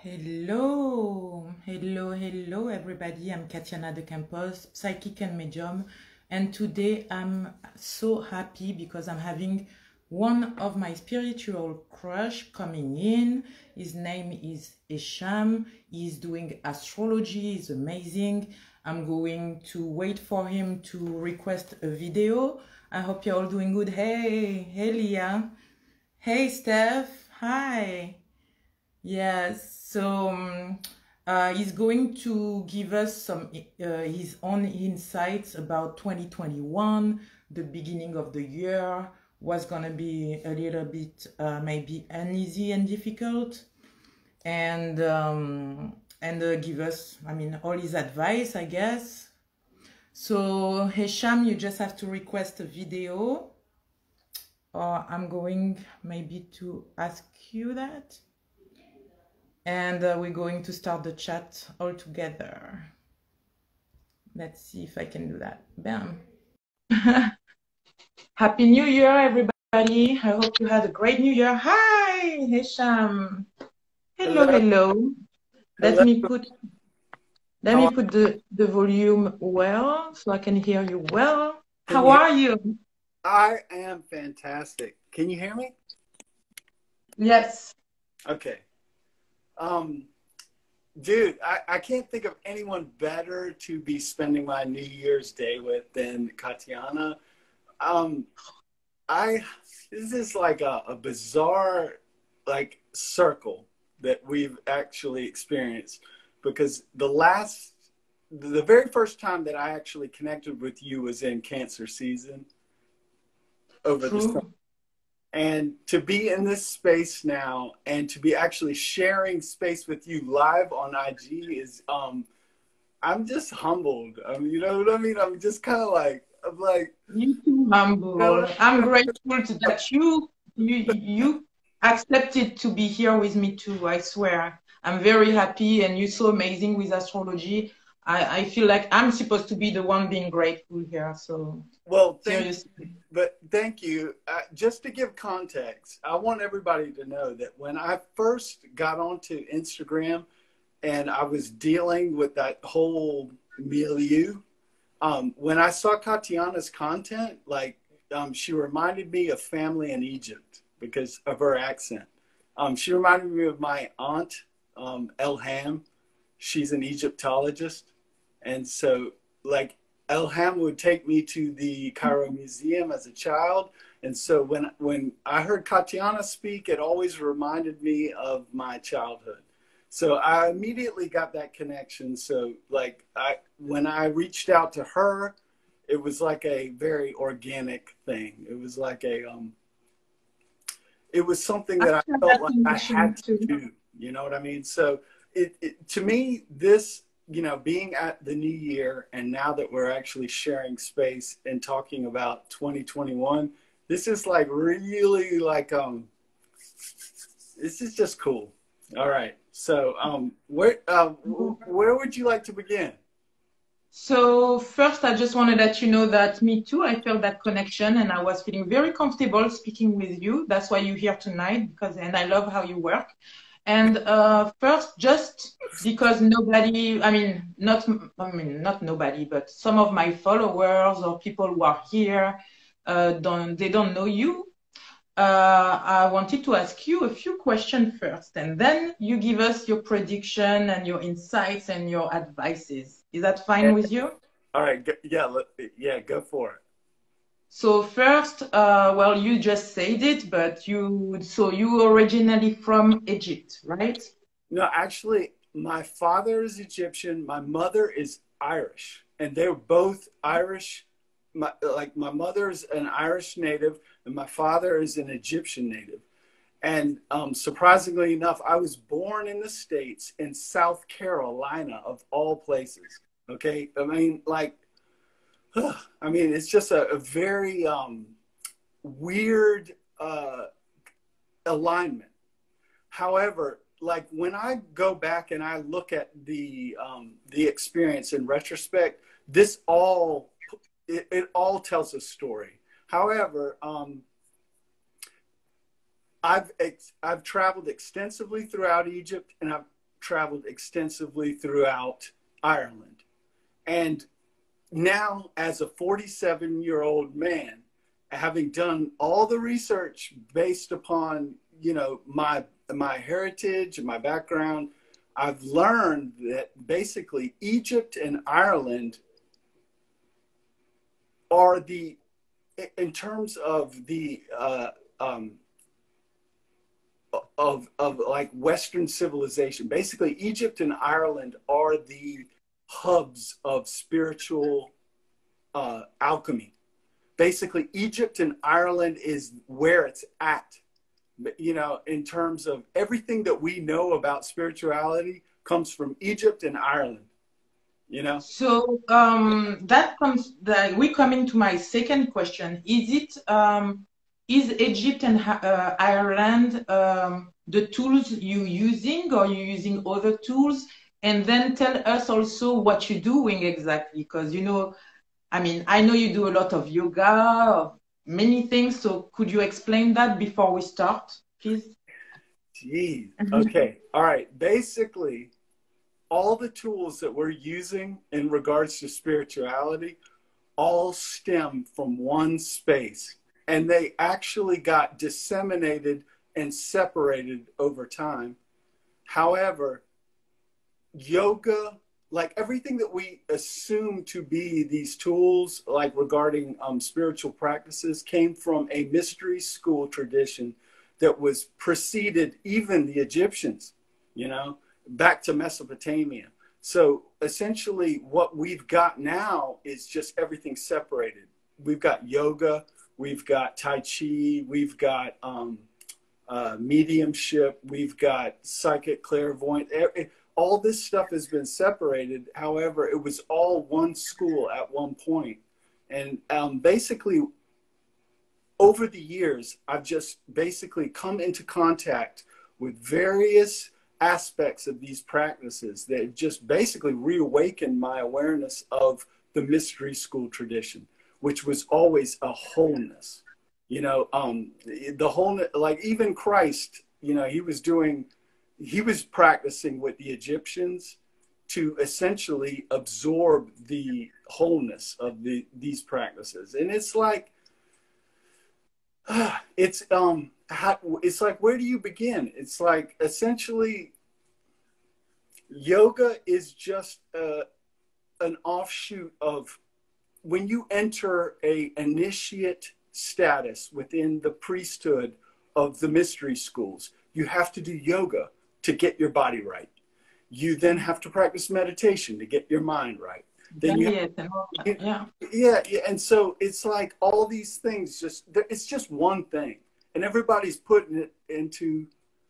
Hello, everybody. I'm Katiana de Campos, psychic and medium, and today I'm so happy because I'm having one of my spiritual crush coming in. His name is HESHAM. He's doing astrology. He's amazing. I'm going to wait for him to request a video. I hope you're all doing good. Hey Leah. Hey Steph. Hi. Yes, so he's going to give us some his own insights about 2021, the beginning of the year was gonna be a little bit maybe uneasy and difficult, and give us, I mean, all his advice, I guess. So HESHAM, you just have to request a video, or I'm going maybe to ask you that. And we're going to start the chat all together. Let's see if I can do that. Bam. Happy New Year, everybody. I hope you had a great New Year. Hi, HESHAM. Hello. Let me put the volume well so I can hear you well. How are you? I am fantastic. Can you hear me? Yes. Okay. Dude, I can't think of anyone better to be spending my New Year's Day with than Katiana. This is like a bizarre circle that we've actually experienced, because the very first time that I actually connected with you was in Cancer season over the summer. And to be in this space now and to be actually sharing space with you live on IG is, I'm just humbled. You know what I mean? I'm just kind of like, You too humble. You know, I'm grateful to that you accepted to be here with me too. I swear, I'm very happy, and you're so amazing with astrology. I feel like I'm supposed to be the one being grateful here. So, well, thank you. Just to give context, I want everybody to know that when I first got onto Instagram and I was dealing with that whole milieu, when I saw Katiana's content, she reminded me of family in Egypt because of her accent. She reminded me of my aunt, Elham. She's an Egyptologist. And so, Elham would take me to the Cairo Museum as a child. And so when I heard Katiana speak, it always reminded me of my childhood. So I immediately got that connection. So when I reached out to her, it was like a very organic thing. It was like it was something that I felt like I had to do. You know what I mean? So to me, this, being at the new year, and now that we're actually sharing space and talking about 2021, this is really this is just cool. All right. So where would you like to begin? So first, I just want to let you know that me too, I felt that connection, and I was feeling very comfortable speaking with you. That's why you're here tonight, and I love how you work. And first, just because not nobody, but some of my followers or people who are here, they don't know you. I wanted to ask you a few questions first, and then you give us your prediction and your insights and your advices. Is that fine with you? All right. Yeah, go for it. So first, well, you just said it, but you originally from Egypt, right? No, actually, my father is Egyptian. My mother is Irish, and they're both Irish. My mother is an Irish native, and my father is an Egyptian native. And surprisingly enough, I was born in the States in South Carolina, of all places. Okay, it's just a very weird alignment. However, when I go back and I look at the experience in retrospect, it all tells a story. However, I've traveled extensively throughout Egypt, and I've traveled extensively throughout Ireland. And now, as a 47-year-old man, having done all the research based upon, you know, my heritage and my background, I've learned that basically Egypt and Ireland are the, in terms of the of like Western civilization, basically Egypt and Ireland are the hubs of spiritual alchemy. Basically, Egypt and Ireland is where it's at. You know, in terms of everything that we know about spirituality comes from Egypt and Ireland. You know. So that comes. We come into my second question. Is Egypt and Ireland the tools you using, or you using other tools? And then tell us also what you're doing exactly, because, you know, I mean, I know you do a lot of yoga, many things. So could you explain that before we start, please? Geez. Okay. All right. Basically, all the tools that we're using in regards to spirituality all stem from one space. And they actually got disseminated and separated over time. However, yoga, like everything that we assume to be these tools, like regarding spiritual practices, came from a mystery school tradition that was preceded even the Egyptians, you know, back to Mesopotamia. So essentially what we've got now is just everything separated. We've got yoga, we've got Tai Chi, we've got mediumship, we've got psychic clairvoyant. All this stuff has been separated. However, it was all one school at one point. And basically, over the years, I've just basically come into contact with various aspects of these practices that just basically reawakened my awareness of the mystery school tradition, which was always a wholeness. You know, the wholeness, like even Christ, you know, he was practicing with the Egyptians to essentially absorb the wholeness of these practices. And it's like, it's like, where do you begin? It's like, essentially, yoga is just an offshoot of when you enter a initiate status within the priesthood of the mystery schools. You have to do yoga to get your body right. You then have to practice meditation to get your mind right. Then yeah. And so it's like all these things, it's just one thing. And everybody's putting it into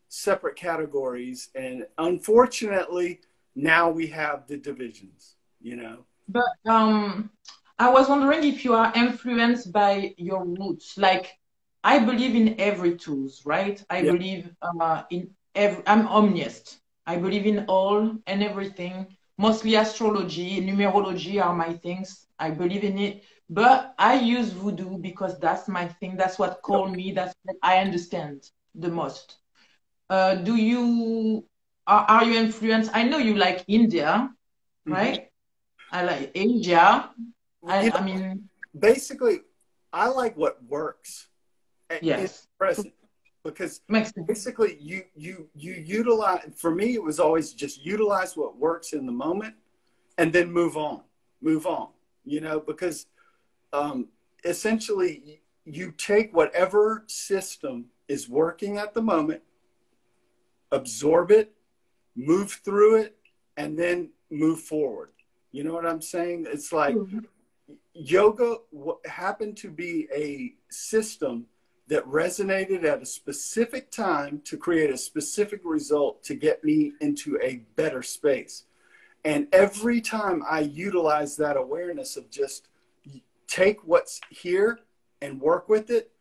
separate categories. And unfortunately, now we have the divisions, you know. But I was wondering if you are influenced by your roots. Like, I believe in every tools, right? I believe in every, I'm omnist. I believe in all and everything. Mostly astrology, numerology are my things. I believe in it. But I use voodoo because that's my thing. That's what called me. That's what I understand the most. Are you influenced? I know you like India, right? I like Asia. I mean, basically, I like what works. Yes. Present. Because basically you utilize, for me, it was always just utilize what works in the moment and then move on, you know, because essentially you take whatever system is working at the moment, absorb it, move through it, and then move forward. You know what I'm saying? It's like yoga happened to be a system that resonated at a specific time to create a specific result to get me into a better space. And every time I utilize that awareness of just take what's here and work with it,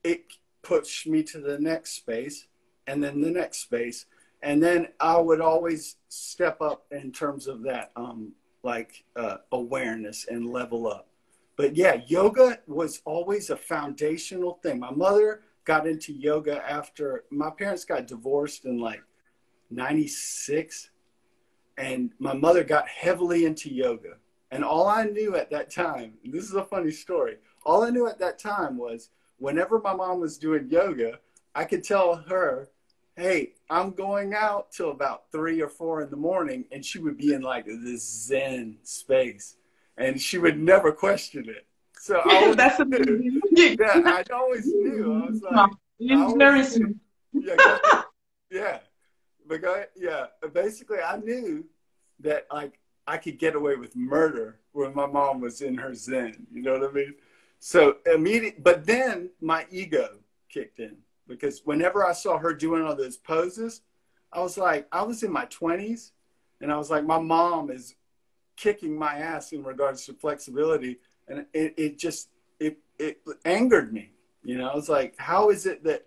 it puts me to the next space and then the next space. And then I would always step up in terms of that awareness and level up. But yeah, yoga was always a foundational thing. My mother got into yoga after my parents got divorced in like 96. and my mother got heavily into yoga. And all I knew at that time, and this is a funny story, all I knew at that time was whenever my mom was doing yoga, I could tell her, hey, I'm going out till about 3 or 4 in the morning, and she would be in like this Zen space, and she would never question it. So I always That's knew. amazing. Yeah, I always knew. I was like, It's very smart. yeah, yeah, yeah. Basically, I knew that like I could get away with murder when my mom was in her Zen. You know what I mean? So immediate, but then my ego kicked in, because whenever I saw her doing all those poses, I was like, I was in my 20s, and I was like, my mom is kicking my ass in regards to flexibility, and it just angered me. You know, I was like, how is it that,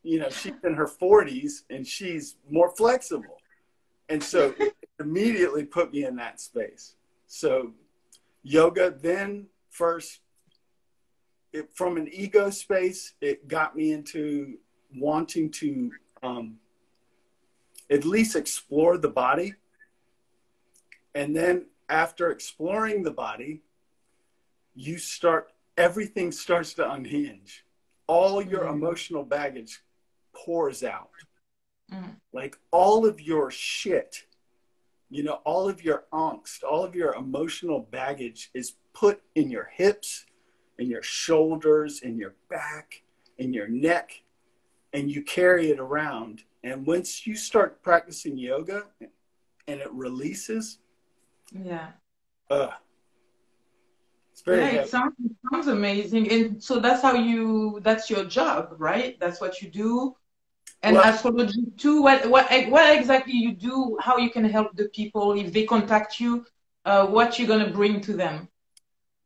you know, she's in her 40s and she's more flexible? And so it immediately put me in that space. So yoga then first, from an ego space, it got me into wanting to at least explore the body. And then after exploring the body, everything starts to unhinge. All your emotional baggage pours out. Like all of your shit, you know, all of your angst, all of your emotional baggage is put in your hips, in your shoulders, in your back, in your neck, and you carry it around. And once you start practicing yoga and it releases, it's very heavy. It sounds amazing. And so that's your job, right? That's what you do. And well, astrology too, what exactly you do, how you can help the people if they contact you, what you're going to bring to them?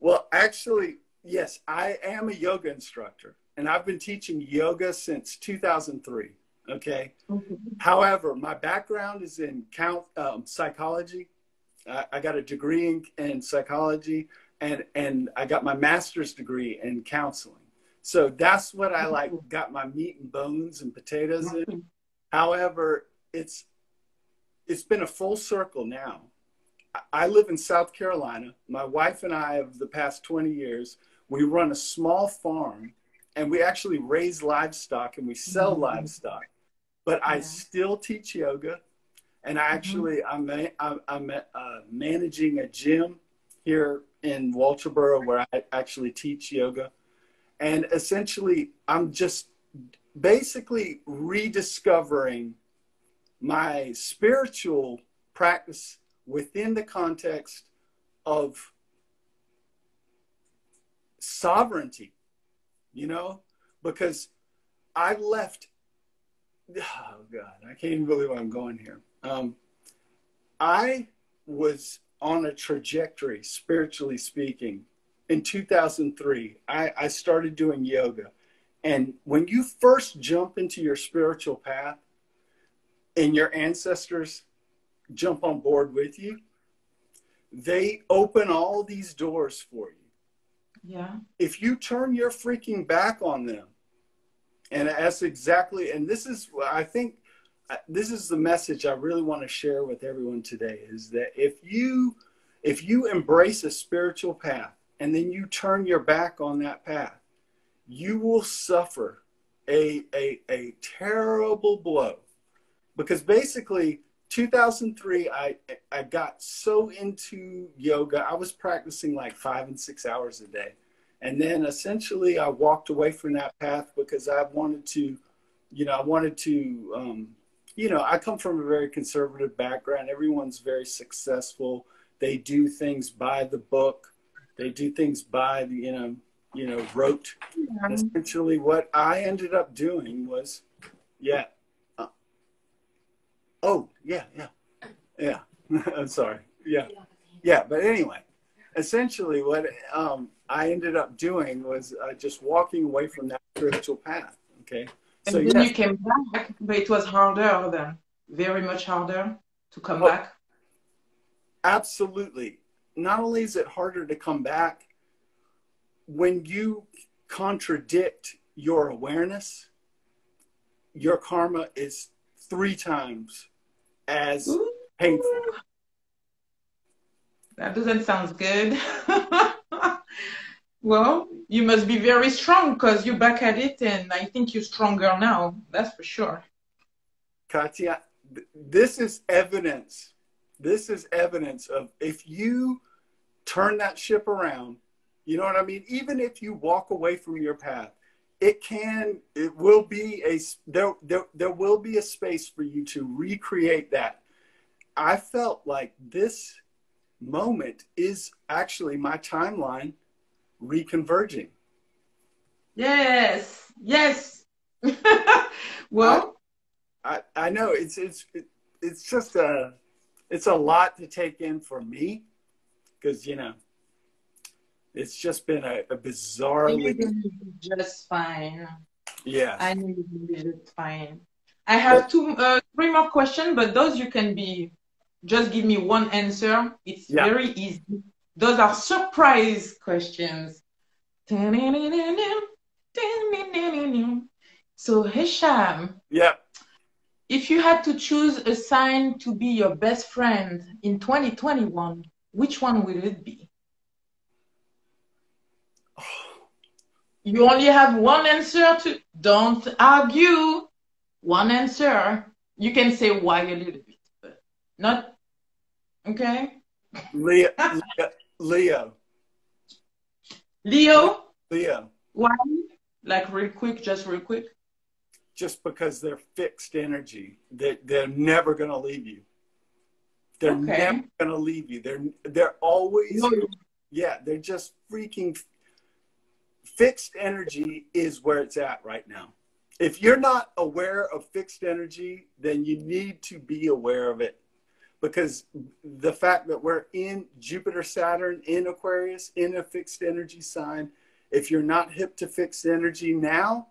Well, actually, yes, I am a yoga instructor, and I've been teaching yoga since 2003, okay? However, my background is in psychology. I got a degree in psychology, and I got my master's degree in counseling. So that's what I like, got my meat and bones and potatoes in. However, it's been a full circle now. I live in South Carolina. My wife and I, of the past 20 years, we run a small farm, and we actually raise livestock and we sell livestock. But I still teach yoga, and I'm managing a gym here in Walterboro where I actually teach yoga. And essentially, I'm just basically rediscovering my spiritual practice within the context of sovereignty, you know, because I left, oh God, I can't even believe I'm going here. I was on a trajectory, spiritually speaking. In 2003, I started doing yoga. And when you first jump into your spiritual path and your ancestors jump on board with you, they open all these doors for you. Yeah. If you turn your freaking back on them, and that's exactly, and this is, I think, this is the message I really want to share with everyone today, is that if you embrace a spiritual path, and then you turn your back on that path, you will suffer a terrible blow. Because basically, 2003, I got so into yoga. I was practicing like 5 and 6 hours a day. And then essentially I walked away from that path because I wanted to, I come from a very conservative background. Everyone's very successful. They do things by the book. They do things by the, rote. And essentially what I ended up doing was, I'm sorry. Yeah. But anyway, essentially what I ended up doing was just walking away from that spiritual path. Okay. And so then you came back, but it was harder then, very much harder to come back. Absolutely. Not only is it harder to come back, when you contradict your awareness, your karma is 3 times as painful. That doesn't sound good. Well, you must be very strong because you're back at it, and I think you're stronger now. That's for sure. Katia, this is evidence. This is evidence of if you turn that ship around, you know what I mean? Even if you walk away from your path, there will be a space for you to recreate that. I felt like this moment is actually my timeline reconverging. Yes, yes. Well, I know it's just it's a lot to take in for me, because you know it's just been a bizarrely just fine. Yeah, I know you did it fine. I have three more questions, but those you can just give me one answer. It's very easy. Those are surprise questions. So HESHAM, if you had to choose a sign to be your best friend in 2021, which one will it be? You only have one answer don't argue. One answer. You can say why a little bit, but not, okay? Leo. Why? Like real quick, just real quick. Just because they're fixed energy. They're never going to leave you. They're never going to leave you. They're always, they're just freaking fixed energy is where it's at right now. If you're not aware of fixed energy, then you need to be aware of it. Because the fact that we're in Jupiter, Saturn, in Aquarius, in a fixed energy sign, if you're not hip to fixed energy now,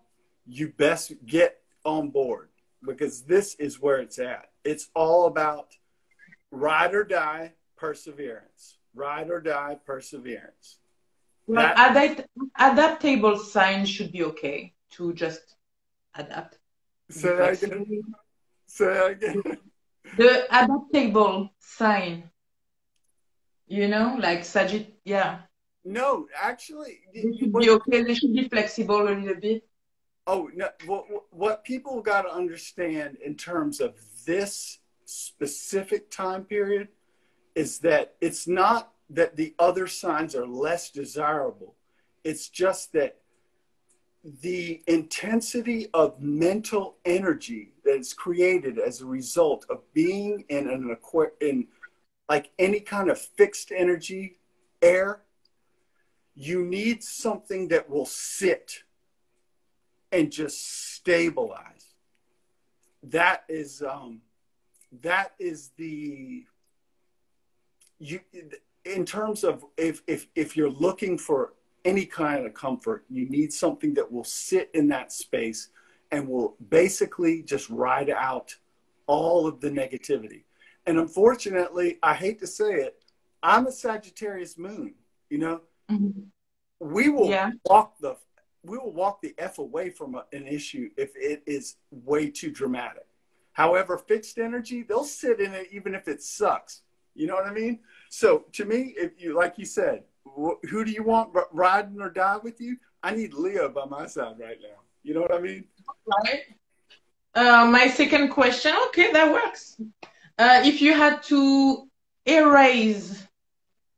you best get on board, because this is where it's at. It's all about ride or die perseverance. Ride or die perseverance. Well, adaptable sign should be okay to just adapt. Say that again. Say that again. The adaptable sign, you know, like Sagittarius, No, actually, they should be okay. They should be flexible a little bit. Oh, no. What people got to understand in terms of this specific time period is that it's not that the other signs are less desirable. It's just that the intensity of mental energy that is created as a result of being in like any kind of fixed energy air, you need something that will sit and just stabilize. That is in terms of if you're looking for any kind of comfort, you need something that will sit in that space and will basically just ride out all of the negativity. And unfortunately, I hate to say it, I'm a Sagittarius moon, you know. We will walk the F away from an issue if it is way too dramatic. However, fixed energy, they'll sit in it even if it sucks. You know what I mean? So to me, if you, like you said, who do you want riding or die with you? I need Leo by my side right now. You know what I mean? Right. My second question, okay, that works. If you had to erase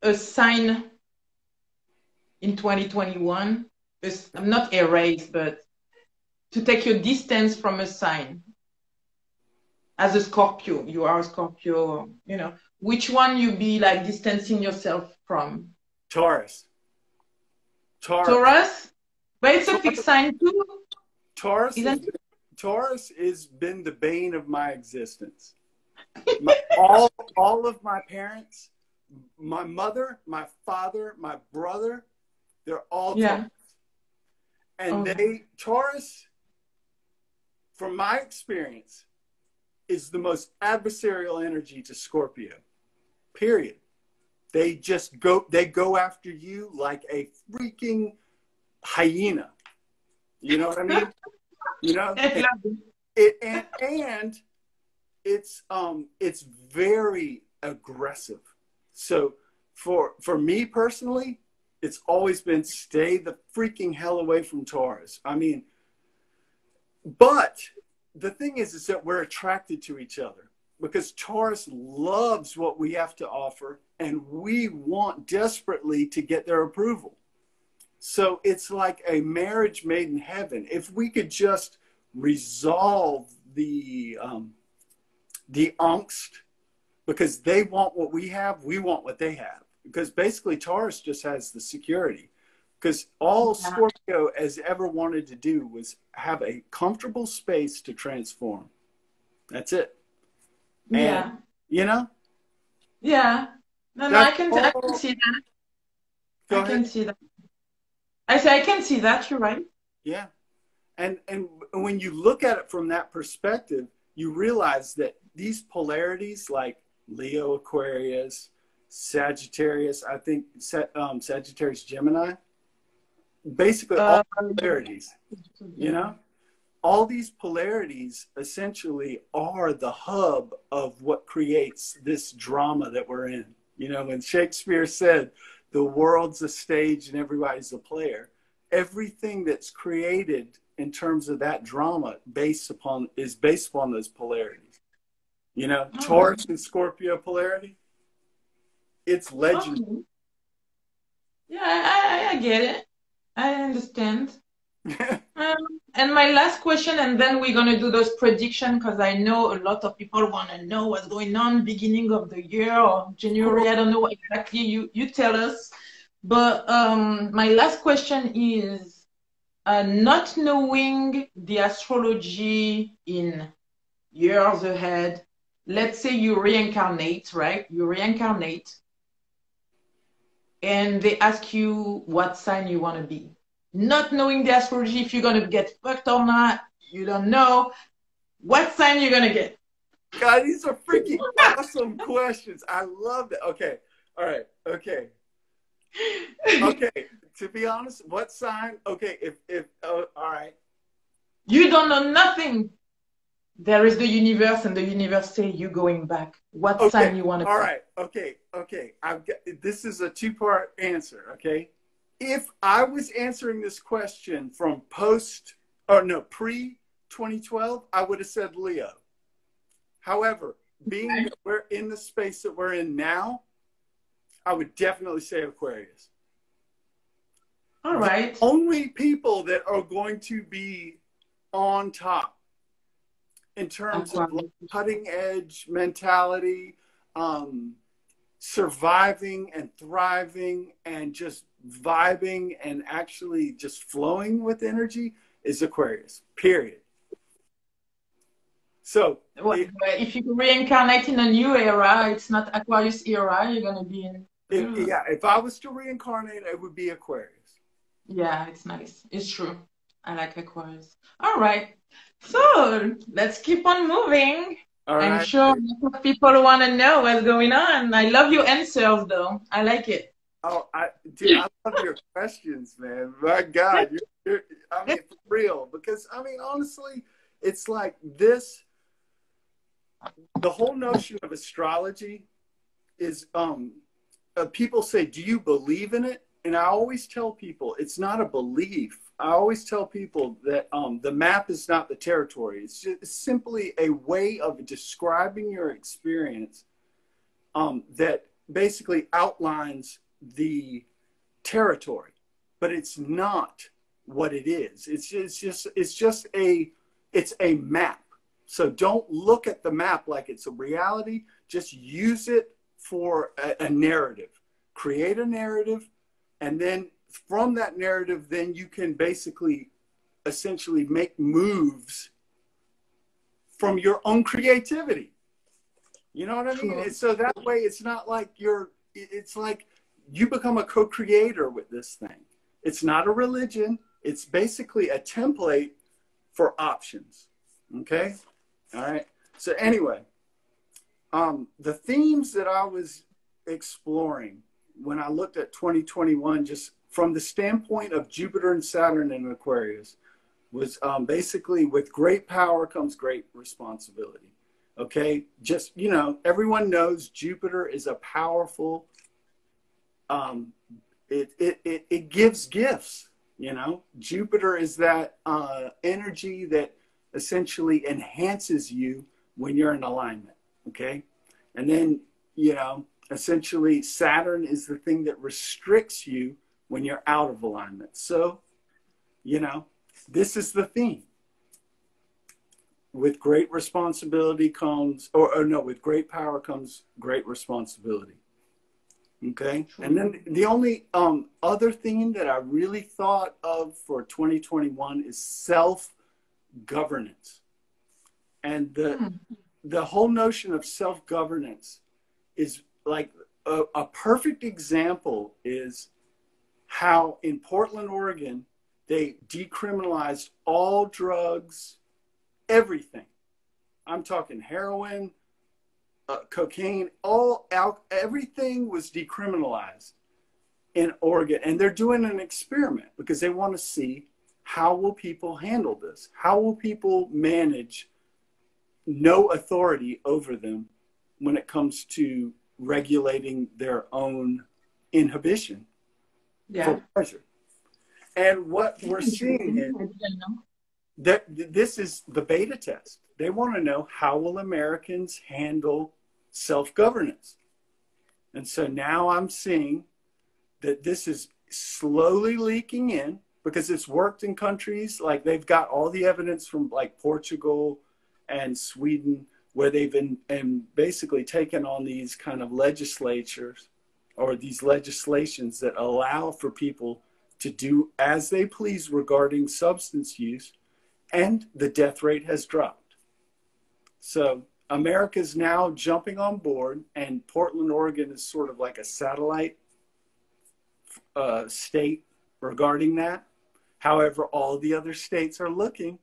a sign in 2021, not erase, but to take your distance from a sign. As a Scorpio, you are a Scorpio, you know, which one you be like distancing yourself from? Taurus. Taurus? But it's a fixed sign too. Taurus has been the bane of my existence. All of my parents, my mother, my father, my brother, they're all Taurus. And Taurus, from my experience, is the most adversarial energy to Scorpio, period. They just go after you like a freaking hyena. You know what I mean? You know, and it's very aggressive. So for me personally, it's always been stay the freaking hell away from Taurus. I mean, but the thing is that we're attracted to each other because Taurus loves what we have to offer and we want desperately to get their approval. So it's like a marriage made in heaven. If we could just resolve the angst, because they want what we have, we want what they have. Because basically Taurus just has the security. Because all Scorpio has ever wanted to do was have a comfortable space to transform. That's it. Yeah. And, you know? Yeah. No, I can see that. Go I ahead. can see that. I say I can see that. You're right. Yeah. And when you look at it from that perspective, you realize that these polarities like Leo, Aquarius, Sagittarius, I think Sagittarius, Gemini, basically all polarities, you know, all these polarities essentially are the hub of what creates this drama that we're in. You know, when Shakespeare said the world's a stage and everybody's a player, everything that's created in terms of that drama is based upon those polarities. You know, Taurus and Scorpio polarity, it's legendary. Yeah, I get it. I understand. And my last question, and then we're going to do those predictions because I know a lot of people want to know what's going on beginning of the year or January. I don't know exactly. You tell us. But my last question is not knowing the astrology in years ahead. Let's say you reincarnate, right? You reincarnate and they ask you what sign you want to be. Not knowing the astrology, if you're going to get fucked or not, you don't know what sign you're going to get. God, these are freaking awesome questions. I love it. Okay. All right. Okay. Okay. To be honest, what sign? Okay. All right. You don't know nothing. There is the universe, and the universe say you going back. What sign you want to be? All right. Okay. This is a two-part answer. Okay. If I was answering this question from pre-2012, I would have said Leo. However, being that we're in the space that we're in now, I would definitely say Aquarius. All right. The only people that are going to be on top in terms of cutting edge mentality, surviving and thriving and just vibing and actually just flowing with energy is Aquarius, period. So if you reincarnate in a new era, it's not Aquarius era, you're going to be in. If I was to reincarnate, it would be Aquarius. Yeah, it's nice. It's true. I like Aquarius. All right. So let's keep on moving. All right. I'm sure people want to know what's going on. I love your answers, though. I like it. Oh, dude, I love your questions, man. My God, I mean, for real. Because, I mean, honestly, it's like this. The whole notion of astrology is, people say, do you believe in it? And I always tell people, it's not a belief. I always tell people that the map is not the territory. It's just simply a way of describing your experience that basically outlines the territory, but it's not what it is. It's just a map. So don't look at the map like it's a reality. Just use it for a narrative. Create a narrative, and then from that narrative, then you can basically essentially make moves from your own creativity. You know what I mean? And so that way it's not like it's like you become a co-creator with this thing. It's not a religion. It's basically a template for options. Okay? All right. So anyway, the themes that I was exploring when I looked at 2021, just from the standpoint of Jupiter and Saturn in Aquarius, was basically with great power comes great responsibility. Okay. Just, you know, everyone knows Jupiter is a powerful, it gives gifts, you know. Jupiter is that energy that essentially enhances you when you're in alignment. Okay. And then, you know, essentially Saturn is the thing that restricts you when you're out of alignment. So, you know, this is the theme. With great responsibility comes, or no, with great power comes great responsibility. Okay. And then the only other theme that I really thought of for 2021 is self-governance. And the whole notion of self-governance is like a perfect example is how in Portland, Oregon, they decriminalized all drugs, everything. I'm talking heroin, cocaine, everything was decriminalized in Oregon. And they're doing an experiment because they want to see how will people handle this? How will people manage no authority over them when it comes to regulating their own inhibition for pleasure? And what we're seeing is that this is the beta test. They want to know, how will Americans handle self-governance? And so now I'm seeing that this is slowly leaking in because it's worked in countries like they've got all the evidence from like Portugal and Sweden, where they've been basically taken on these kind of legislatures or these legislations that allow for people to do as they please regarding substance use, and the death rate has dropped. So America's now jumping on board, and Portland, Oregon is sort of like a satellite state regarding that. However, all the other states are looking,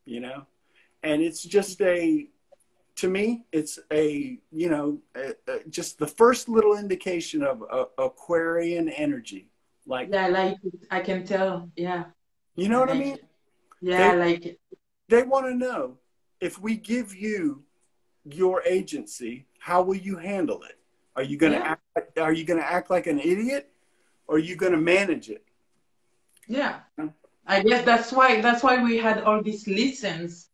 you know, and it's just to me, it's just the first little indication of Aquarian energy. Like, yeah, I like it. I can tell. Yeah. You know what I mean? Yeah, I like it. They want to know, if we give you your agency, how will you handle it? Are you going to act like an idiot, or are you going to manage it? Yeah. I guess that's why we had all these lessons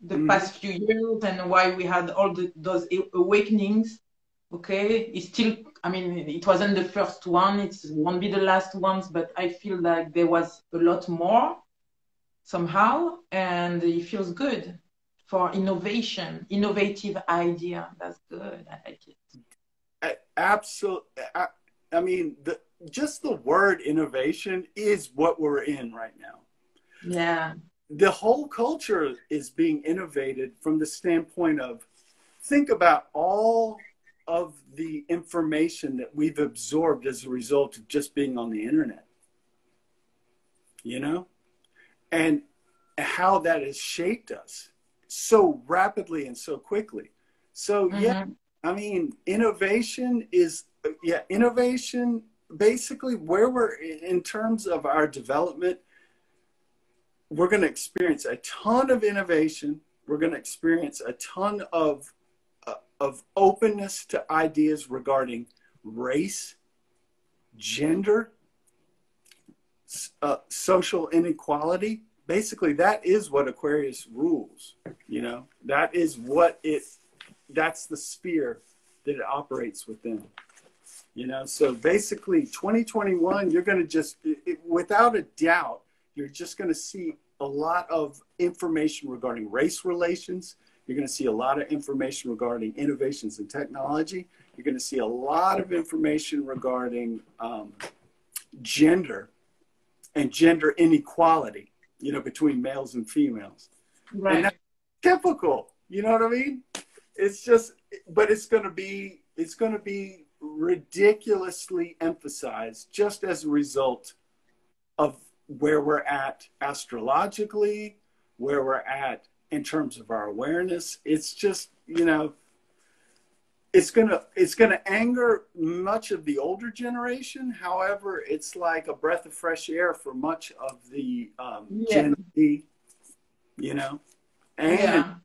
the past few years, and why we had all those awakenings. Okay, it's still, I mean, it wasn't the first one, it won't be the last ones, but I feel like there was a lot more somehow, and it feels good for innovation, innovative idea. That's good. I like it. Absolutely. I mean, just the word innovation is what we're in right now. Yeah. The whole culture is being innovated from the standpoint of, think about all of the information that we've absorbed as a result of just being on the internet, you know, and how that has shaped us so rapidly and so quickly. So yeah, I mean, innovation basically where we're in terms of our development. We're going to experience a ton of innovation. We're going to experience a ton of openness to ideas regarding race, gender, social inequality. Basically, that is what Aquarius rules. You know, that is what that's the sphere that it operates within. You know, so basically 2021, you're going to just, without a doubt, you're just going to see a lot of information regarding race relations. You're going to see a lot of information regarding innovations in technology. You're going to see a lot of information regarding gender and gender inequality, you know, between males and females. Right. And that's typical, you know what I mean? It's just, but it's going to be ridiculously emphasized just as a result of where we're at astrologically, where we're at in terms of our awareness. It's just, you know, it's gonna anger much of the older generation. However, it's like a breath of fresh air for much of the Gen Z, you know. And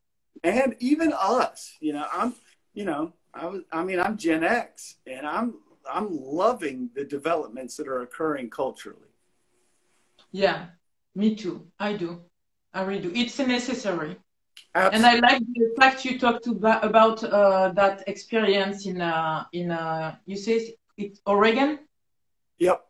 and even us, I'm Gen X, and I'm loving the developments that are occurring culturally. Yeah, me too. I do. I really do. It's necessary. Absolutely. And I like the fact you talked about that experience in you say it's Oregon? Yep.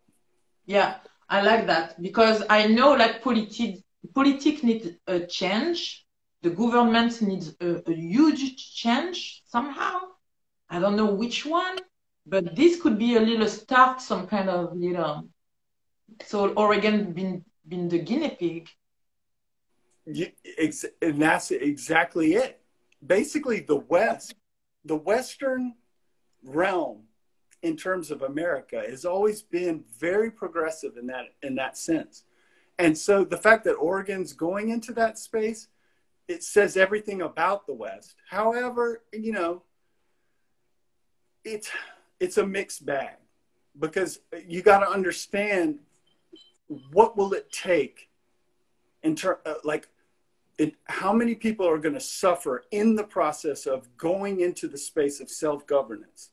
Yeah, I like that because I know like politics needs a change. The government needs a huge change somehow. I don't know which one, but this could be a little start, some kind of little. So Oregon been the guinea pig. And that's exactly it. Basically, the Western realm, in terms of America, has always been very progressive in that sense. And so the fact that Oregon's going into that space, it says everything about the West. However, it's a mixed bag, because you got to understand, what will it take in terms like how many people are going to suffer in the process of going into the space of self-governance?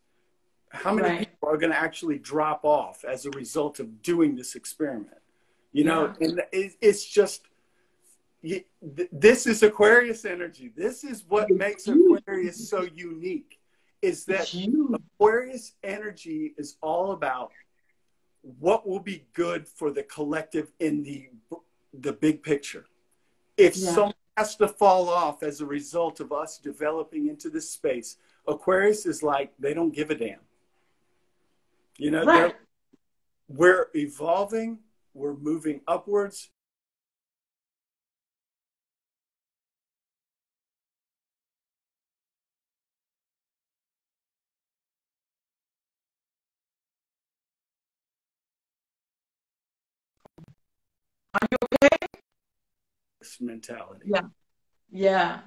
How many people are going to actually drop off as a result of doing this experiment? And it's just, this is Aquarius energy. This is what makes Aquarius so unique, is that Aquarius energy is all about what will be good for the collective in the big picture. If someone has to fall off as a result of us developing into this space, Aquarius is like, they don't give a damn. We're evolving, we're moving upwards. Are you okay? This mentality. Yeah.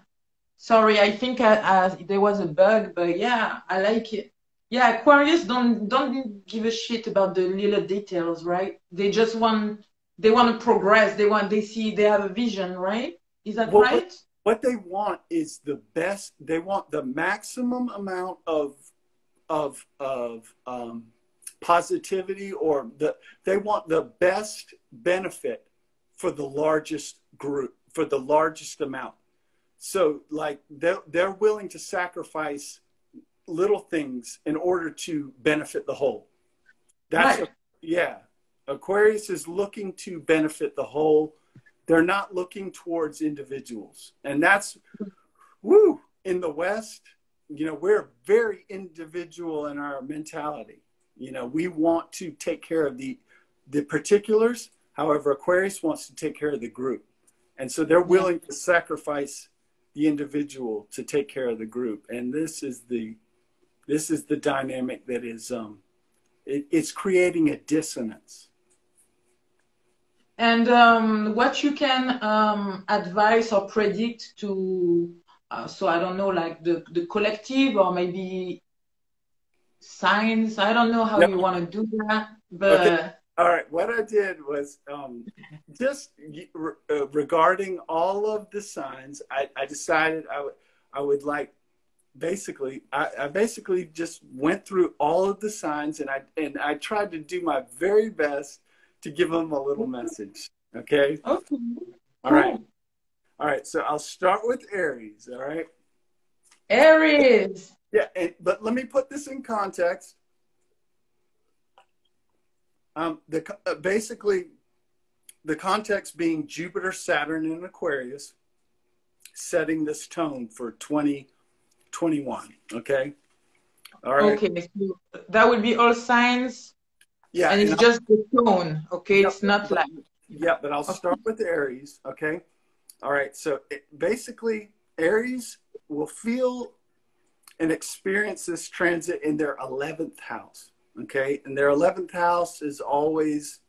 Sorry, I think there was a bug, but yeah, I like it. Yeah, Aquarius don't give a shit about the little details, right? They just want to progress. They have a vision, right? Is that right? What they want is the best. They want the maximum amount of positivity, or they want the best benefit for the largest group, for the largest amount. So like they're willing to sacrifice little things in order to benefit the whole. That's Aquarius is looking to benefit the whole. They're not looking towards individuals. And that's in the West, we're very individual in our mentality. We want to take care of the particulars. However, Aquarius wants to take care of the group. And so they're willing to sacrifice the individual to take care of the group. And this is the dynamic that is, it's creating a dissonance. And what you can advise or predict to, so I don't know, like the collective, or maybe science. I don't know how you want to do that, but. Okay. All right. What I did was just regarding all of the signs, I decided I would like, basically, I basically just went through all of the signs, and I tried to do my very best to give them a little message. Okay. Okay. All right. All right. So I'll start with Aries. All right. Aries. Yeah. But let me put this in context. Basically, the context being Jupiter, Saturn, and Aquarius, setting this tone for 2021. Okay. All right. Okay. So that would be all signs. Yeah. And it's just the tone. Okay. It's not like. Yeah, but I'll start with Aries. Okay. All right. So basically, Aries will feel and experience this transit in their 11th house. Okay. And their 11th house is always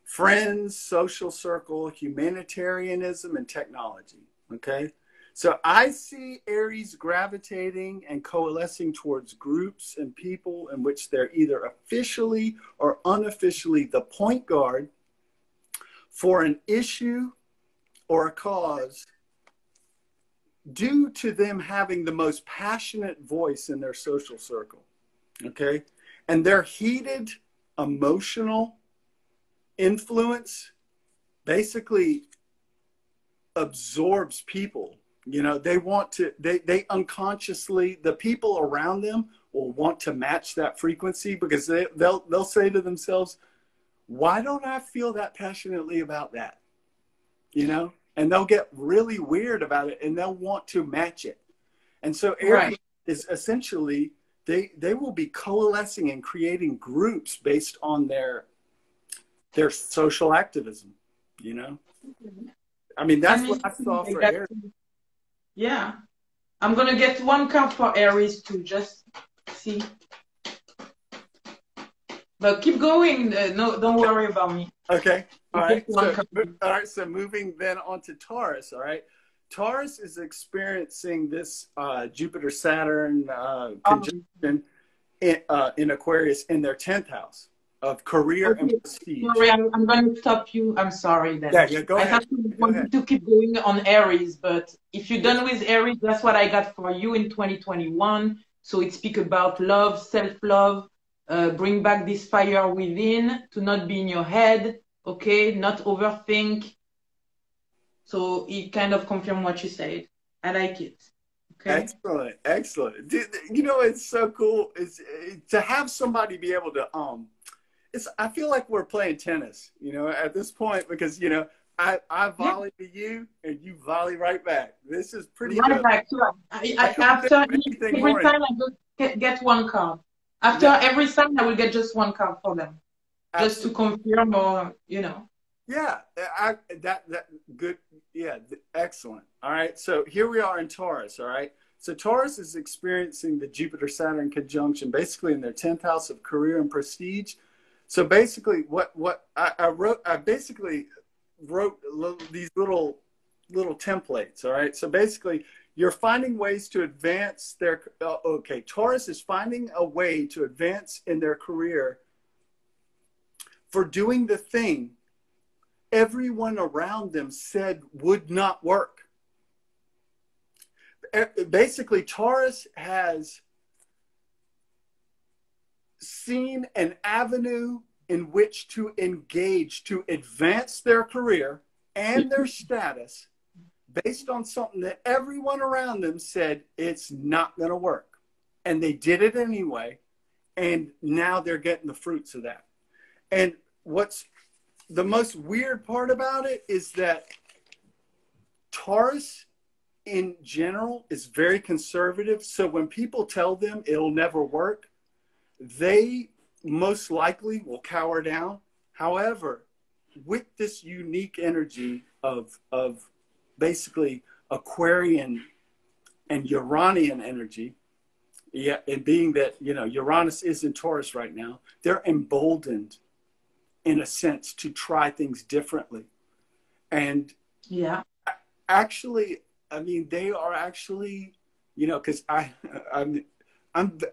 friends, social circle, humanitarianism, and technology. Okay. So I see Aries gravitating and coalescing towards groups and people in which they're either officially or unofficially the point guard for an issue or a cause due to them having the most passionate voice in their social circle, okay? And their heated, emotional influence basically absorbs people. You know, they want to, they unconsciously, the people around them will want to match that frequency, because they'll say to themselves, why don't I feel that passionately about that? You know, and they'll get really weird about it, and they'll want to match it. And so Aries is essentially, they will be coalescing and creating groups based on their social activism, you know? I mean, that's what I saw for Aries. Yeah. I'm going to get one card for Aries to just see. But keep going. No, don't worry about me. Okay. All right. So moving then on to Taurus. All right. Taurus is experiencing this Jupiter-Saturn conjunction in Aquarius in their 10th house of career and prestige. Sorry, I'm going to stop you. I'm sorry. Then. Yeah, go ahead. I wanted to keep going on Aries, but if you're done with Aries, that's what I got for you in 2021. So it speaks about love, self-love. Bring back this fire within, to not be in your head, okay? Not overthink. So it kind of confirmed what you said. I like it. Okay. Excellent, excellent. You know, it's so cool. It's to have somebody be able to I feel like we're playing tennis, you know, at this point, because, you know, I volley to you and you volley right back. This is pretty right good. Back. So after every time I just get one card. After every sign, I will get just one card for them, just to confirm, or you know. Yeah, that good. Yeah, excellent. All right, so here we are in Taurus. All right, so Taurus is experiencing the Jupiter-Saturn conjunction, basically in their 10th house of career and prestige. So basically, what I basically wrote these little templates. All right, so basically, you're finding ways to advance their, Taurus is finding a way to advance in their career for doing the thing everyone around them said would not work. Basically, Taurus has seen an avenue in which to engage to advance their career and their status based on something that everyone around them said it's not going to work. And they did it anyway. And now they're getting the fruits of that. And what's the most weird part about it is that Taurus in general is very conservative. So when people tell them it'll never work, they most likely will cower down. However, with this unique energy of basically Aquarian and Uranian energy, and being that, you know, Uranus is in Taurus right now, they're emboldened in a sense to try things differently. And actually, I mean, they are actually, you know, because I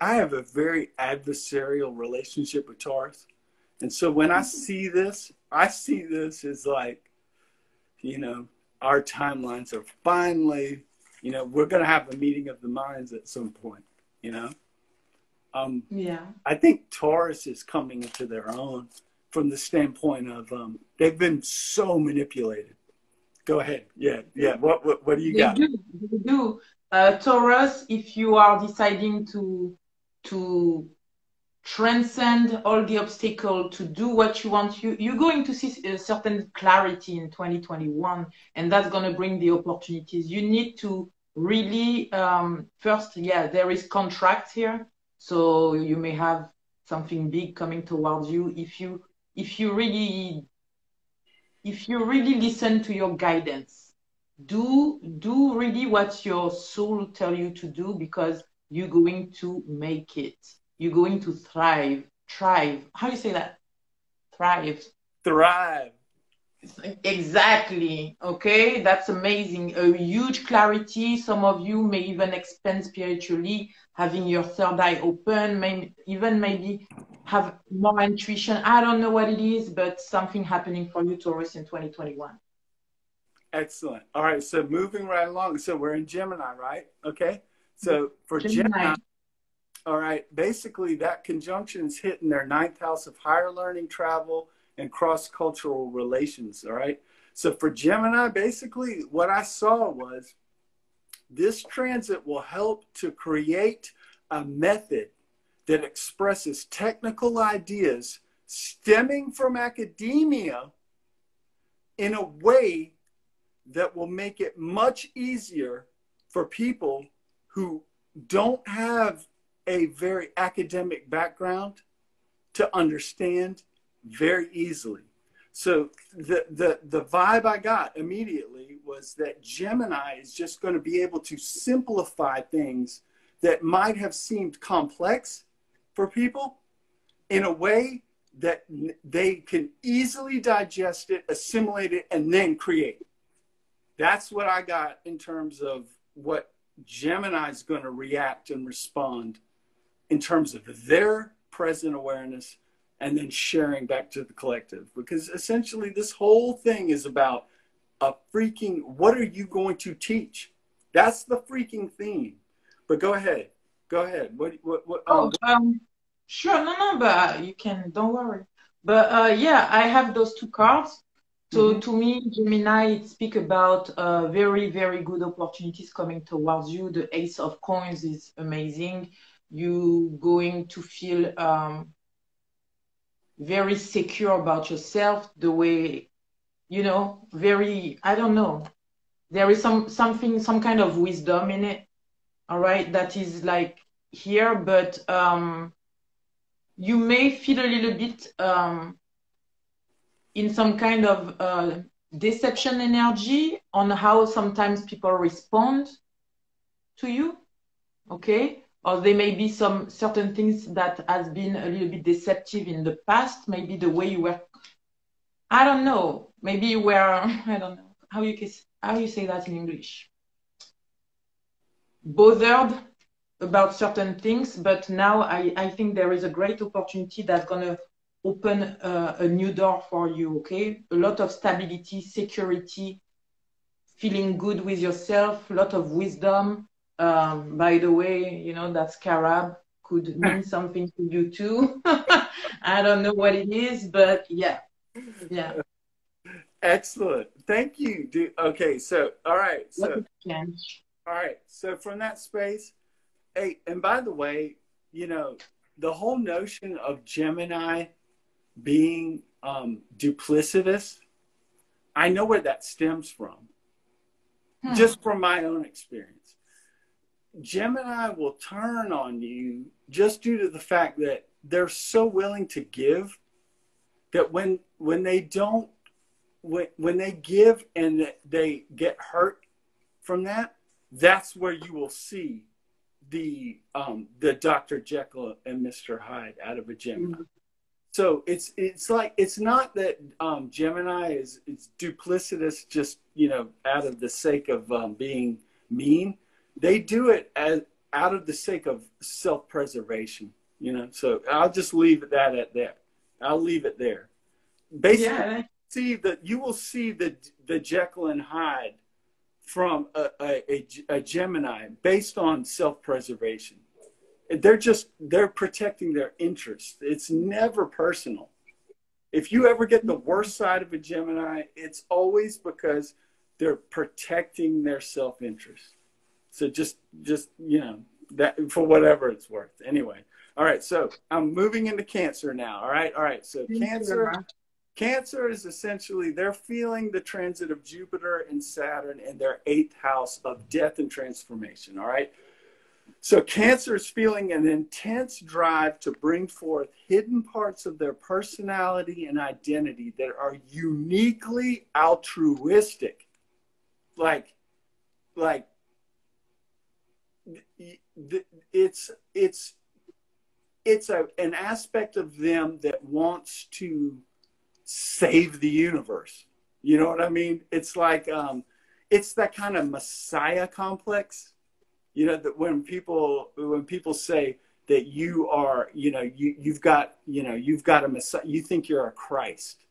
have a very adversarial relationship with Taurus. And so when I see this as like, you know, our timelines are finally, you know, we're going to have a meeting of the minds at some point, you know? I think Taurus is coming into their own from the standpoint of they've been so manipulated. Go ahead. Yeah. What do you got? They do. Taurus, if you are deciding to transcend all the obstacles, to do what you want, you're going to see a certain clarity in 2021, and that's going to bring the opportunities. You need to really, first, there is contract here, so you may have something big coming towards you. If you really listen to your guidance, do really what your soul tell you to do, because you're going to make it. You're going to thrive. How do you say that? Thrive. Exactly. Okay, that's amazing. A huge clarity. Some of you may even expand spiritually, having your third eye open, maybe have more intuition. I don't know what it is, but something happening for you, Taurus, in 2021. Excellent. All right. So moving right along. So we're in Gemini, right? Okay. So for Gemini, all right, basically that conjunction is hitting their 9th house of higher learning, travel, and cross-cultural relations. All right. So for Gemini, basically what I saw was this transit will help to create a method that expresses technical ideas stemming from academia in a way that will make it much easier for people who don't have a very academic background to understand very easily. So the vibe I got immediately was that Gemini is just going to be able to simplify things that might have seemed complex for people in a way that they can easily digest it, assimilate it, and then create. That's what I got in terms of what Gemini is going to react and respond in terms of their present awareness and then sharing back to the collective. Because essentially this whole thing is about a freaking, what are you going to teach? That's the freaking theme. But go ahead. Go ahead. Sure. No, but you can, don't worry. But yeah, I have those two cards. So to me, Gemini, it speaks about very, very good opportunities coming towards you. The Ace of Coins is amazing. You going to feel very secure about yourself, the way, you know, very, I don't know. There is some kind of wisdom in it, all right, that is like here, but you may feel a little bit in some kind of deception energy on how sometimes people respond to you, okay? Or there may be some certain things that has been a little bit deceptive in the past, maybe the way you were, I don't know, maybe you were, I don't know, how you say that in English? Bothered about certain things, but now I think there is a great opportunity that's going to open a new door for you, okay? A lot of stability, security, feeling good with yourself, a lot of wisdom. By the way, you know, that scarab could mean something to you too. I don't know what it is, but yeah. Excellent. Thank you. Okay, so, all right. So, all right. So from that space, hey, and by the way, you know, the whole notion of Gemini being duplicitous, I know where that stems from, just from my own experience. Gemini will turn on you just due to the fact that they're so willing to give that when they don't, when they give and they get hurt from that, that's where you will see the Dr. Jekyll and Mr. Hyde out of a Gemini. So it's like, it's not that Gemini is duplicitous just, you know, out of the sake of being mean. They do it out of the sake of self-preservation, you know. So I'll just leave that at that. I'll leave it there. Basically, you will see the Jekyll and Hyde from a Gemini based on self-preservation. They're protecting their interests. It's never personal. If you ever get the worst side of a Gemini, it's always because they're protecting their self-interest. So just, you know, that for whatever it's worth. Anyway. All right. So I'm moving into Cancer now. All right. So Cancer is essentially, they're feeling the transit of Jupiter and Saturn in their 8th house of death and transformation. All right. So Cancer is feeling an intense drive to bring forth hidden parts of their personality and identity that are uniquely altruistic. Like it's an aspect of them that wants to save the universe. You know what I mean? It's like it's that kind of Messiah complex. You know, that when people say that you are, you know, you've got a Messiah, you think you're a Christ.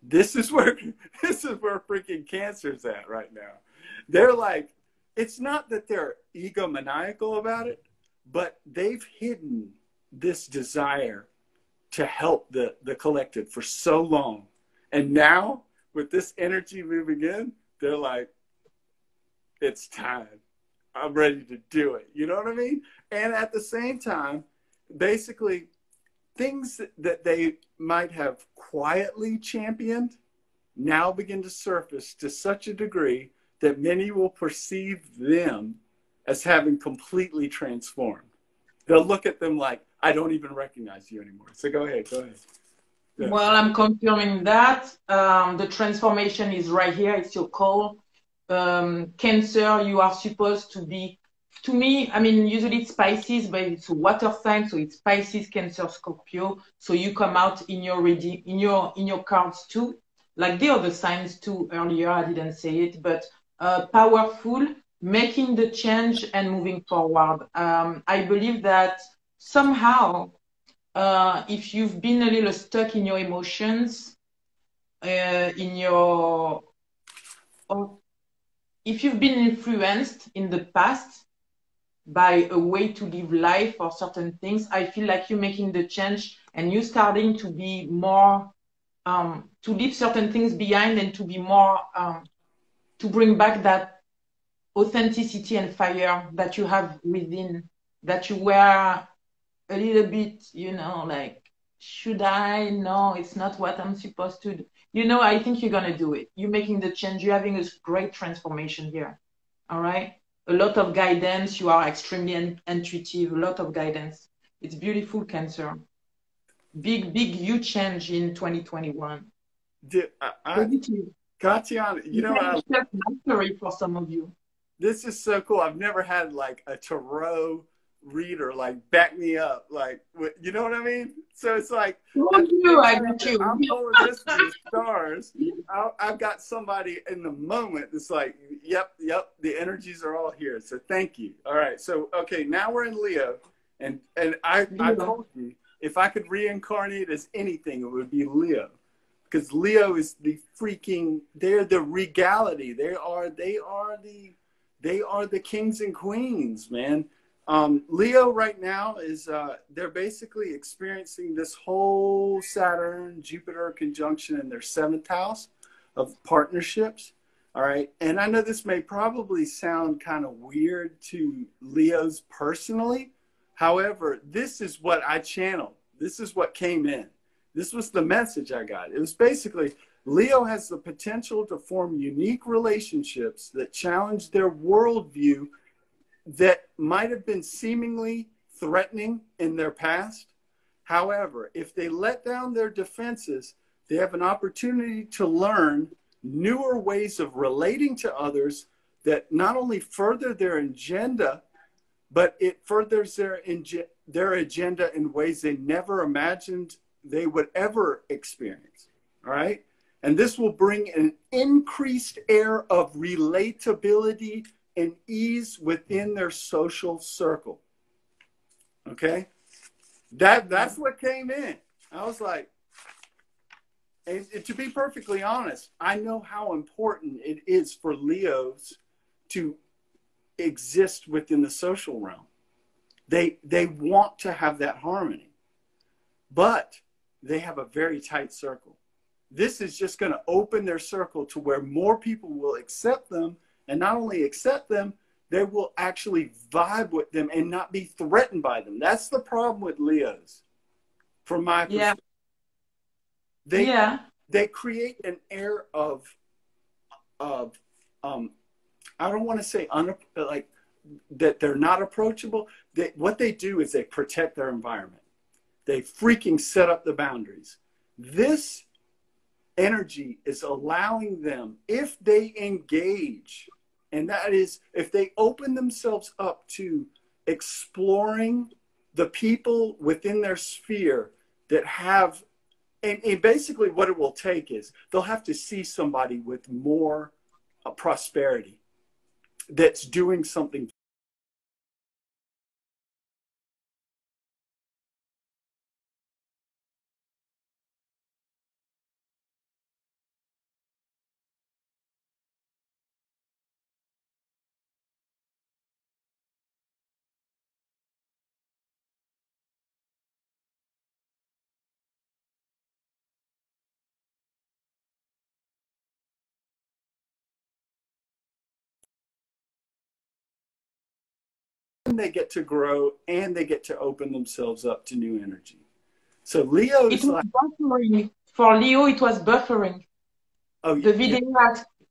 This is where freaking Cancer's at right now. They're like, it's not that they're egomaniacal about it, but they've hidden this desire to help the collective for so long. And now, with this energy moving in, they're like, it's time. I'm ready to do it. You know what I mean? And at the same time, basically, things that they might have quietly championed now begin to surface to such a degree that many will perceive them as having completely transformed. They'll look at them like, I don't even recognize you anymore. So go ahead. Yeah. Well, I'm confirming that. The transformation is right here. It's your call. Cancer, you are supposed to be, to me, I mean, usually it's Pisces, but it's a water sign, so it's Pisces, Cancer, Scorpio. So you come out in your reading, in your cards too, like the other signs too. Earlier, I didn't say it, but powerful, making the change and moving forward. I believe that somehow, if you've been a little stuck in your emotions, if you've been influenced in the past by a way to live life or certain things, I feel like you're making the change and you're starting to be more, to leave certain things behind and to be more, to bring back that authenticity and fire that you have within, that you were a little bit, you know, like, should I? No, it's not what I'm supposed to do. You know, I think you're going to do it. You're making the change. You're having a great transformation here. All right? A lot of guidance. You are extremely intuitive. A lot of guidance. It's beautiful, Cancer. Big, huge change in 2021. Katiana, you know, mastery for some of you. This is so cool. I've never had like a tarot reader like back me up, like, you know what I mean? So it's like, I got you. I'm pulling this from the stars. I've got somebody in the moment that's like, yep, the energies are all here. So thank you. All right. So okay, now we're in Leo, and I told you if I could reincarnate as anything, it would be Leo, because Leo is the freaking. They're the regality. They are the kings and queens, man. Leo right now is, they're basically experiencing this whole Saturn, Jupiter conjunction in their 7th house of partnerships. All right. And I know this may probably sound kind of weird to Leos personally. However, this is what I channeled. This is what came in. This was the message I got. It was basically, Leo has the potential to form unique relationships that challenge their worldview that might have been seemingly threatening in their past. However, if they let down their defenses, they have an opportunity to learn newer ways of relating to others that not only further their agenda, but it furthers their agenda in ways they never imagined they would ever experience. All right? And this will bring an increased air of relatability and ease within their social circle. Okay? That's what came in. I was like, and to be perfectly honest, I know how important it is for Leos to exist within the social realm. They want to have that harmony, but they have a very tight circle. This is just going to open their circle to where more people will accept them. And not only accept them, they will actually vibe with them and not be threatened by them. That's the problem with Leos, from my perspective. They create an air of I don't want to say like that they're not approachable. What they do is they protect their environment. They freaking set up the boundaries. This energy is allowing them, if they engage, and that is, if they open themselves up to exploring the people within their sphere that have, and basically what it will take is they'll have to see somebody with more prosperity that's doing something they get to grow and they get to open themselves up to new energy. So Leo is like buffering. For Leo, it was buffering. Oh, the video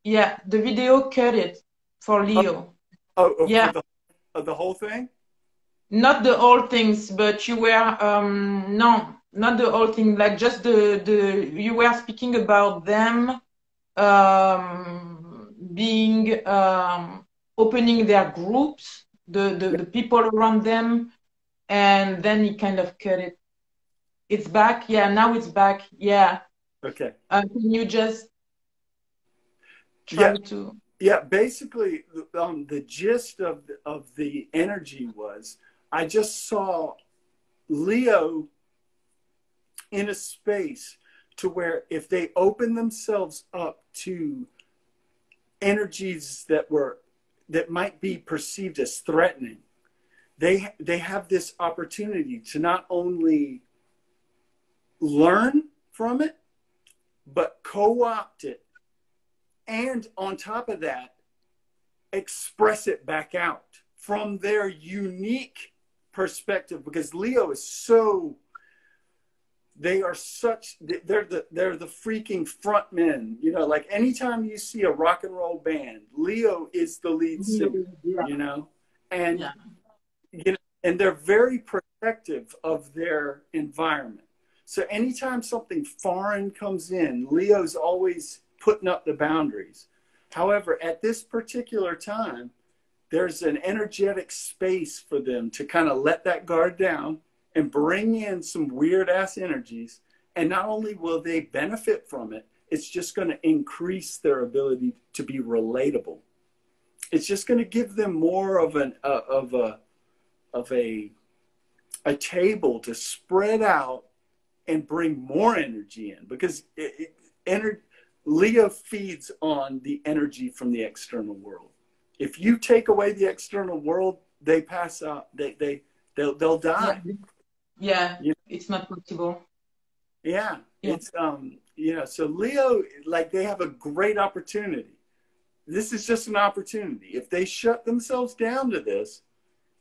the video cut it for Leo. For the whole thing? Not the whole things, but you were no, not the whole thing. Like just the you were speaking about them being opening their groups, the people around them, and then he kind of cut it. It's back. Yeah, now it's back. Yeah. Okay. Can you just try to? Yeah, basically, the gist of the energy was, I just saw Leo in a space to where if they open themselves up to energies that might be perceived as threatening, they have this opportunity to not only learn from it, but co-opt it, and on top of that, express it back out from their unique perspective. Because Leo is they're the freaking front men. You know, like anytime you see a rock and roll band, Leo is the lead singer, you know? And, you know, and they're very protective of their environment. So anytime something foreign comes in, Leo's always putting up the boundaries. However, at this particular time, there's an energetic space for them to kind of let that guard down and bring in some weird ass energies. And not only will they benefit from it, it's just going to increase their ability to be relatable. It's just going to give them more of a table to spread out and bring more energy in, because Leo feeds on the energy from the external world. If you take away the external world, they pass out. They'll die. Yeah, you know? It's not possible. Yeah, it's you know. So Leo, like, they have a great opportunity. This is just an opportunity. If they shut themselves down to this,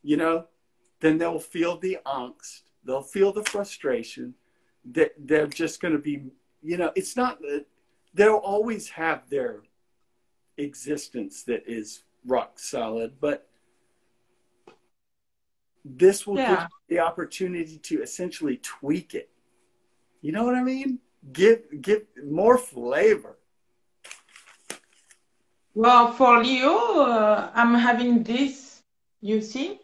you know, then they'll feel the angst. They'll feel the frustration. They're just going to be, you know, it's not that they'll always have their existence that is rock solid, but this will give you the opportunity to essentially tweak it. You know what I mean? Give more flavor. Well, for Leo, I'm having this, you see?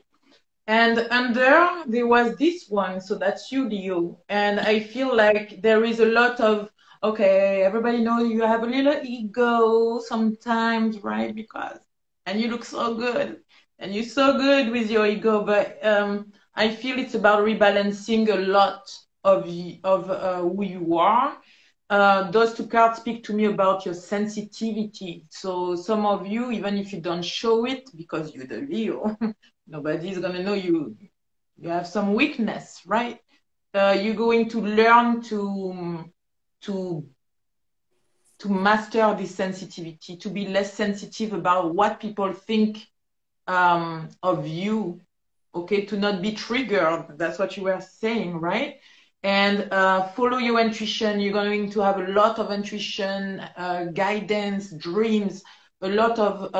And under, there was this one, so that's you, Leo. And I feel like there is a lot of, okay, everybody knows you have a little ego sometimes, right? Because, and you look so good. And you're so good with your ego, but I feel it's about rebalancing a lot of who you are. Those two cards speak to me about your sensitivity. So some of you, even if you don't show it, because you're the Leo, nobody's going to know you have some weakness, right? You're going to learn to master this sensitivity, to be less sensitive about what people think of you, okay? To not be triggered. That's what you were saying, right? And follow your intuition. You're going to have a lot of intuition, guidance, dreams, a lot of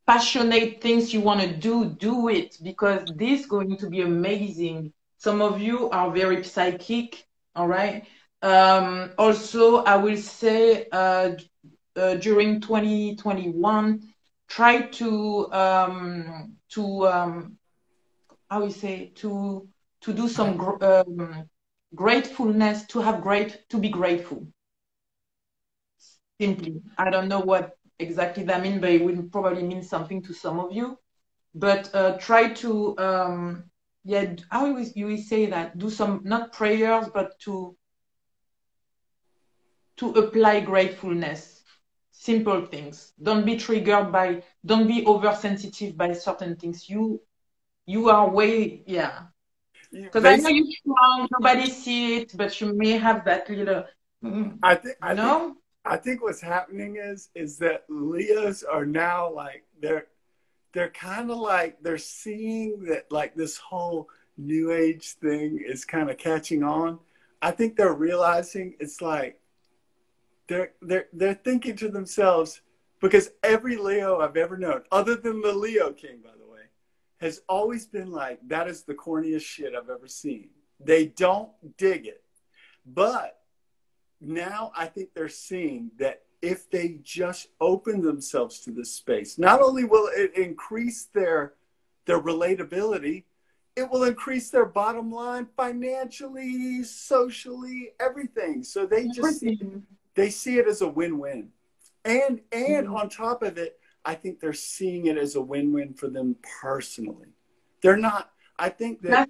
passionate things you want to do it, because this is going to be amazing. Some of you are very psychic, all right? Also, I will say during 2021, try to how we say, to do some gratefulness, to be grateful. Simply, I don't know what exactly that means, but it will probably mean something to some of you. But try to how you say that? Do some, not prayers, but to apply gratefulness. Simple things. Don't be triggered by, don't be oversensitive by certain things. You are way, because I know you're strong, nobody see it, but you may have that little, I think what's happening is that Leos are now like, they're kind of like, they're seeing that like this whole new age thing is kind of catching on. I think they're realizing it's like they're thinking to themselves, because every Leo I've ever known, other than the Leo King, by the way, has always been like, that is the corniest shit I've ever seen. They don't dig it. But now I think they're seeing that if they just open themselves to this space, not only will it increase their relatability, it will increase their bottom line financially, socially, everything. So they just see it as a win-win. And on top of it, I think they're seeing it as a win-win for them personally. They're not, I think that,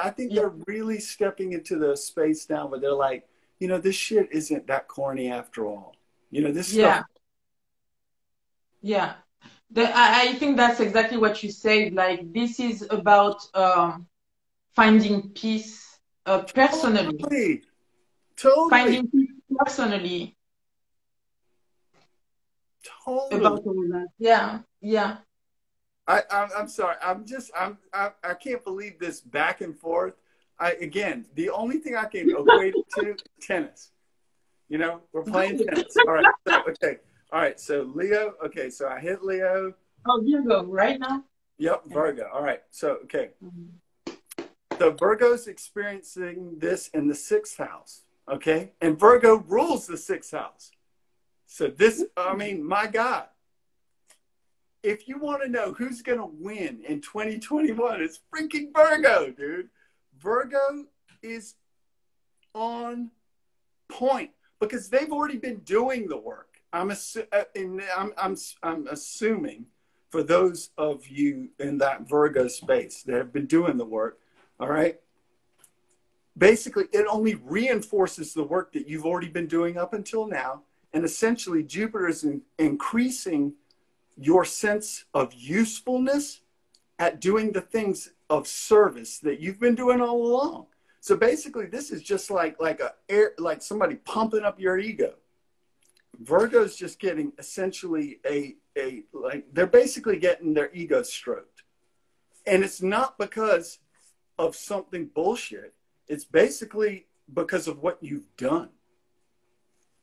I think they're really stepping into the space now where they're like, you know, this shit isn't that corny after all. You know, this stuff. Yeah. I think that's exactly what you said. Like, this is about finding peace personally. Totally. Finding peace personally. Totally. About all that. Yeah. I'm sorry. I can't believe this back and forth. Again, the only thing I can equate it to, tennis. You know, we're playing tennis. All right. So, okay. All right. So Leo. Okay. So I hit Leo. Oh, Virgo right now? Yep. Virgo. All right. So, okay. So Virgo's experiencing this in the 6th house. Okay. And Virgo rules the 6th house. So this, I mean, my God. If you want to know who's going to win in 2021, it's freaking Virgo, dude. Virgo is on point because they've already been doing the work. I'm assuming for those of you in that Virgo space that have been doing the work, all right? Basically, it only reinforces the work that you've already been doing up until now. And essentially, Jupiter is increasing your sense of usefulness at doing the things of service that you've been doing all along. So basically, this is just like somebody pumping up your ego. Virgo's just getting essentially they're basically getting their ego stroked. And it's not because of something bullshit. It's basically because of what you've done.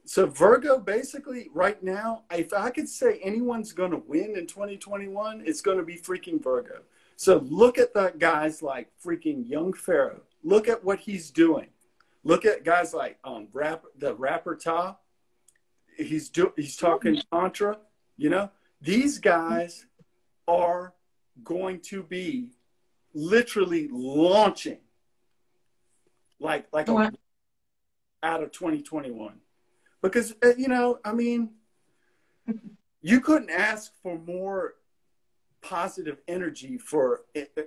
So Virgo, basically, right now, if I could say anyone's going to win in 2021, it's going to be freaking Virgo. So look at the guys like freaking Young Pharaoh. Look at what he's doing. Look at guys like the rapper TOUS. He's talking Tantra. You know, these guys are going to be literally launching out of 2021. Because, you know, I mean, you couldn't ask for more positive energy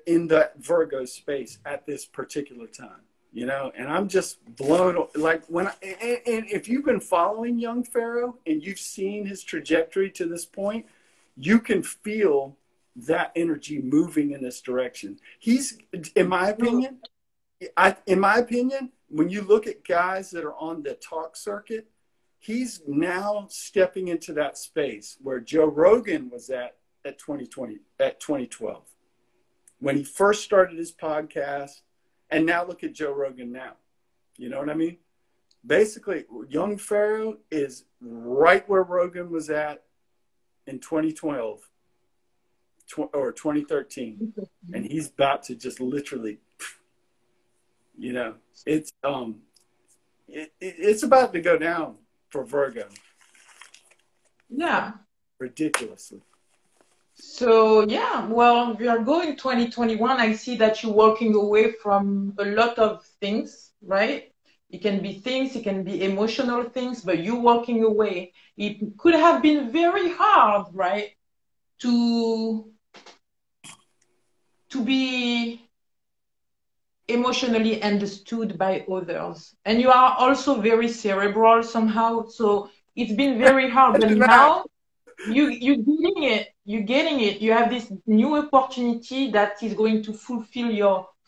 in that Virgo space at this particular time, you know? And I'm just blown, like and if you've been following Young Pharaoh and you've seen his trajectory to this point, you can feel that energy moving in this direction. He's, in my opinion, when you look at guys that are on the talk circuit, he's now stepping into that space where Joe Rogan was at 2012, when he first started his podcast, and now look at Joe Rogan now. You know what I mean? Basically, Young Pharaoh is right where Rogan was at in 2012 or 2013, and he's about to just literally, you know, it's about to go down for Virgo. Yeah. Ridiculously. So, yeah, well, Virgo in 2021, I see that you're walking away from a lot of things, right? It can be things, it can be emotional things, but you're walking away. It could have been very hard, right? To be emotionally understood by others. And you are also very cerebral somehow. So it's been very hard. But now you're getting it. You're getting it. You have this new opportunity that is going to fulfill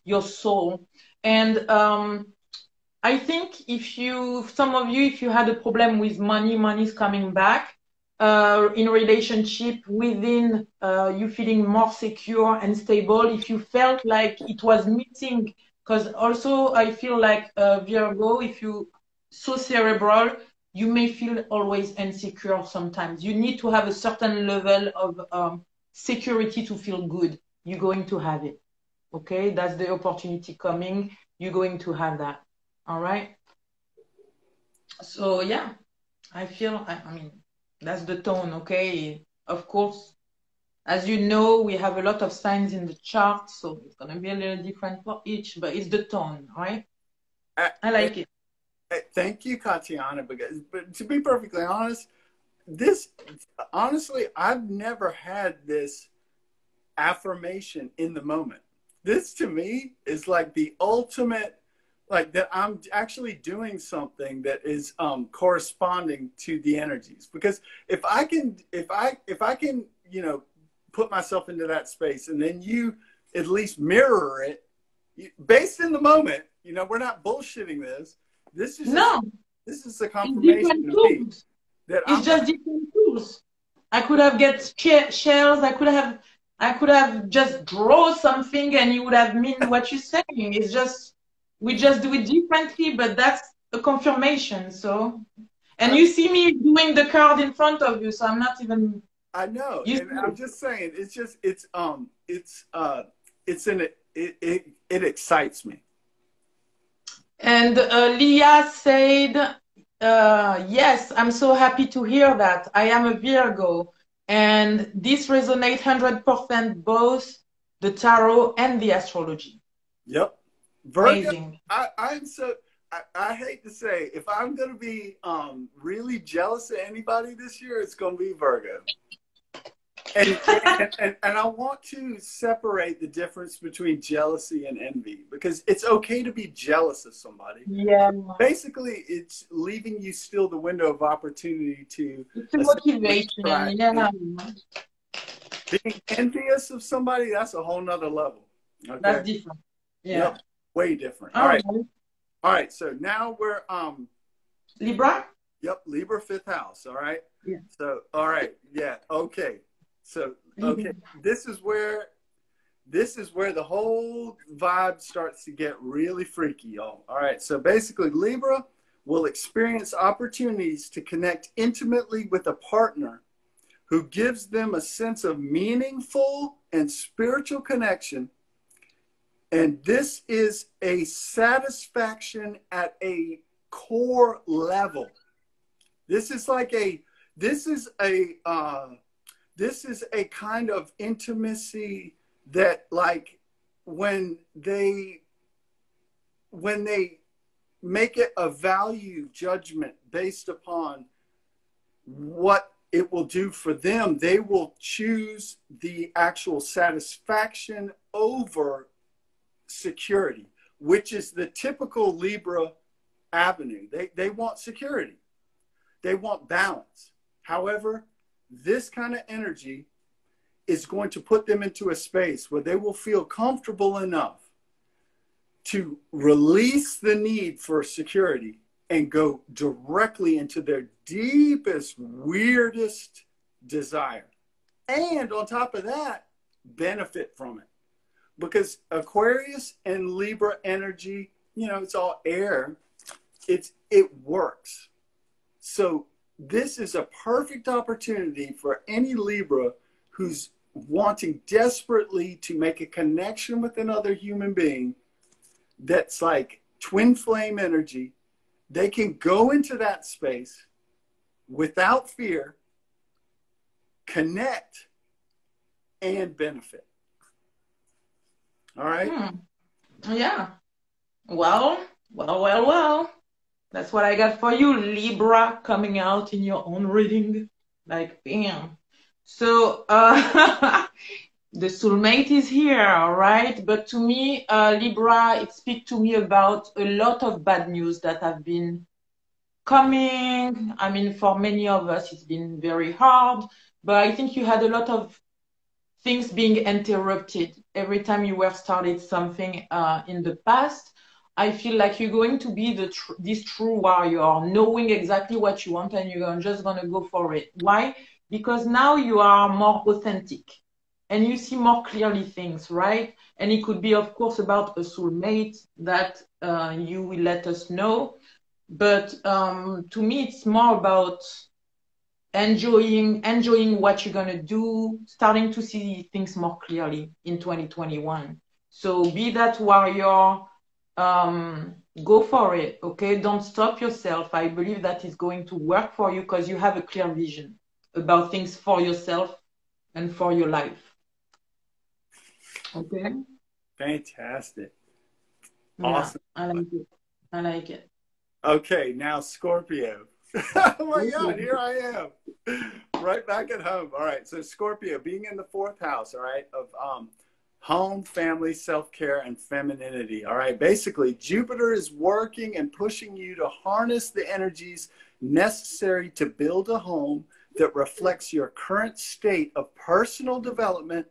your soul. And I think if you had a problem with money is coming back. in relationship within you feeling more secure and stable, if you felt like it was missing, because also I feel like Virgo, if you so cerebral, you may feel always insecure sometimes. You need to have a certain level of security to feel good. You're going to have it. Okay, that's the opportunity coming. You're going to have that. All right. So yeah, I feel, I mean, that's the tone. Okay. Of course, as you know, we have a lot of signs in the chart, so it's going to be a little different for each, but it's the tone, right? I like it. Thank you, Katiana, because, but to be perfectly honest, honestly, I've never had this affirmation in the moment. This to me is like the ultimate, like that I'm actually doing something that is corresponding to the energies. Because if I can, you know, put myself into that space and then you at least mirror it based in the moment, you know, we're not bullshitting this. This is this is a confirmation to me that it's just different tools. I could have get shells. I could have just draw something, and you would have mean what you're saying. It's just we just do it differently, but that's a confirmation. So, and you see me doing the card in front of you, so I'm not even. I know, and I'm just saying. It's just it excites me. And Leah said, yes, I'm so happy to hear that. I am a Virgo, and this resonates 100% both the tarot and the astrology. Yep. Virgo, amazing. I'm so, I hate to say, if I'm going to be really jealous of anybody this year, it's going to be Virgo. And I want to separate the difference between jealousy and envy, because it's okay to be jealous of somebody. Yeah. Basically, it's leaving you still the window of opportunity to. It's a motivation. Yeah. Being envious of somebody, that's a whole nother level. Okay? That's different. Yeah. Yep, way different. All right. All right. So now we're Libra? Yep, Libra 5th house. All right. Yeah. So all right. Yeah. Okay. So, okay, this is where the whole vibe starts to get really freaky, y'all. All right, so basically Libra will experience opportunities to connect intimately with a partner who gives them a sense of meaningful and spiritual connection. And this is a satisfaction at a core level. This is a kind of intimacy that, like, when they make it a value judgment based upon what it will do for them, they will choose the actual satisfaction over security, which is the typical Libra avenue. They want security. They want balance. However, this kind of energy is going to put them into a space where they will feel comfortable enough to release the need for security and go directly into their deepest, weirdest desire. And on top of that, benefit from it. Because Aquarius and Libra energy, you know, it's all air. It works. So this is a perfect opportunity for any Libra who's wanting desperately to make a connection with another human being that's like twin flame energy. They can go into that space without fear, connect, and benefit. All right? Yeah. Well. That's what I got for you, Libra, coming out in your own reading. Like, bam. So, the soulmate is here, all right? But to me, Libra, it speaks to me about a lot of bad news that have been coming. I mean, for many of us, it's been very hard. But I think you had a lot of things being interrupted every time you were started something in the past. I feel like you're going to be this true warrior, knowing exactly what you want, and you're just going to go for it. Why? because now you are more authentic and you see more clearly things, right? And it could be, of course, about a soulmate that you will let us know. But to me, it's more about enjoying what you're gonna do, starting to see things more clearly in 2021. So be that warrior, go for it, okay? Don't stop yourself. I believe that is going to work for you because you have a clear vision about things for yourself and for your life. Okay? Fantastic. Yeah, Awesome. I like it. I like it. Okay, now Scorpio. Oh my God, here I am. Right back at home. All right, so Scorpio, being in the 4th house, all right, of home, family, self-care, and femininity. All right, basically, Jupiter is working and pushing you to harness the energies necessary to build a home that reflects your current state of personal development.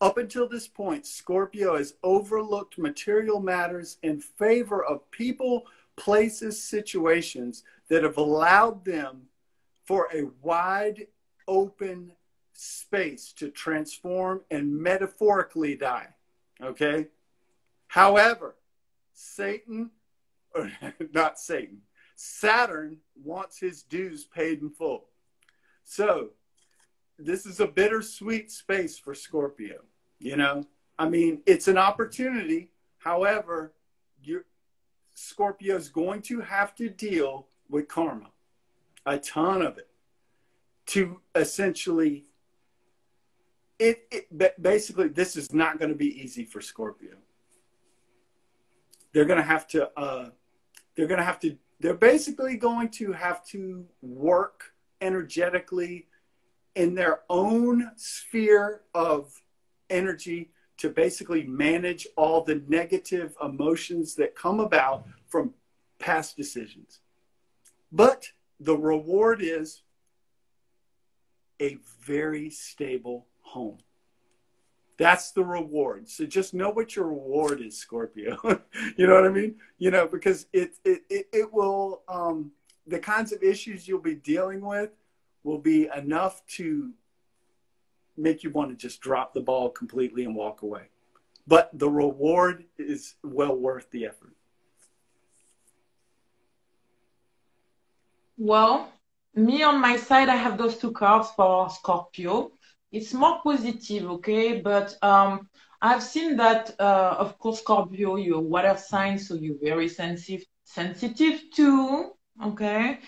Up until this point, Scorpio has overlooked material matters in favor of people, places, situations that have allowed them for a wide open space to transform and metaphorically die. Okay? However, Satan, or not Satan, Saturn wants his dues paid in full. So this is a bittersweet space for Scorpio. You know, I mean, it's an opportunity. However, Scorpio's going to have to deal with karma, a ton of it, to essentially, basically, this is not going to be easy for Scorpio. They're going to have to, they're basically going to have to work energetically in their own sphere of energy to basically manage all the negative emotions that come about from past decisions. But the reward is a very stable home. That's the reward. So just know what your reward is, Scorpio. You know what I mean? You know, because it will, the kinds of issues you'll be dealing with will be enough to make you want to just drop the ball completely and walk away. But the reward is well worth the effort. Well, me on my side, I have those two cards for Scorpio. It's more positive, okay? But I've seen that, of course, Scorpio, you're water sign, so you're very sensitive too, okay?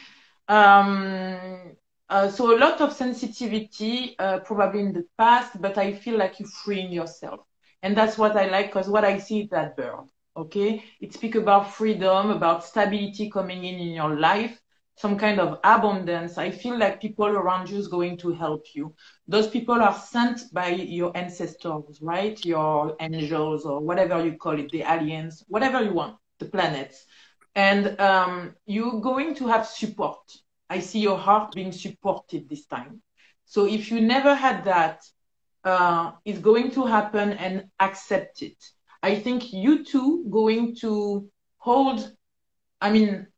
So a lot of sensitivity, probably in the past, but I feel like you're freeing yourself. And that's what I like, because what I see is that bird, okay? It speaks about freedom, about stability coming in your life, some kind of abundance. I feel like people around you is going to help you. Those people are sent by your ancestors, right? Your angels or whatever you call it, the aliens, whatever you want, the planets. And you're going to have support. I see your heart being supported this time. So if you never had that, it's going to happen, and accept it. I think you two going to hold, I mean,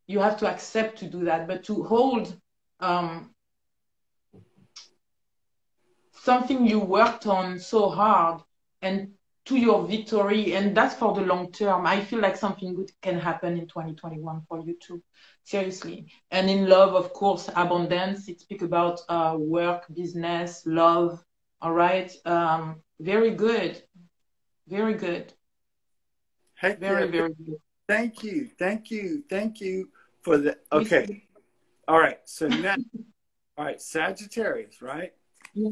you have to accept to do that, but to hold something you worked on so hard and to your victory, and that's for the long term. I feel like something good can happen in 2021 for you too, seriously. And in love, of course, abundance. It speaks about work, business, love. All right, very good, very good. Heck very, yeah. very good. Thank you for the. Okay, all right. So now, all right, Sagittarius, right? Yeah.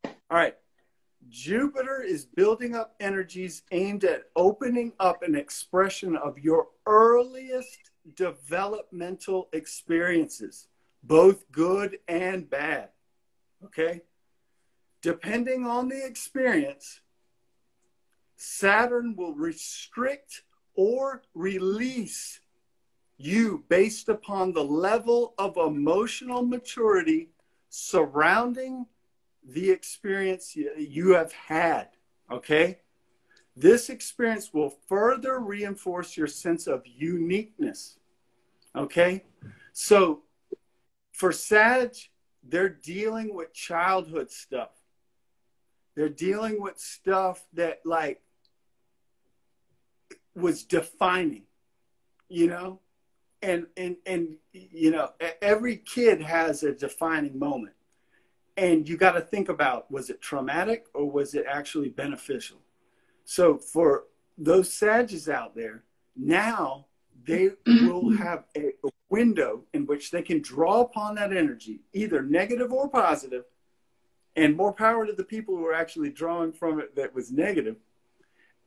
All right. Jupiter is building up energies aimed at opening up an expression of your earliest developmental experiences, both good and bad. Okay? Depending on the experience, Saturn will restrict or release you based upon the level of emotional maturity surrounding the experience you have had, okay? This experience will further reinforce your sense of uniqueness, okay? So for Sag, they're dealing with childhood stuff. They're dealing with stuff that like was defining, you know? And you know, every kid has a defining moment. And you got to think about, was it traumatic or was it actually beneficial? So for those Sages out there, now they will have a window in which they can draw upon that energy, either negative or positive, and more power to the people who are actually drawing from it that was negative.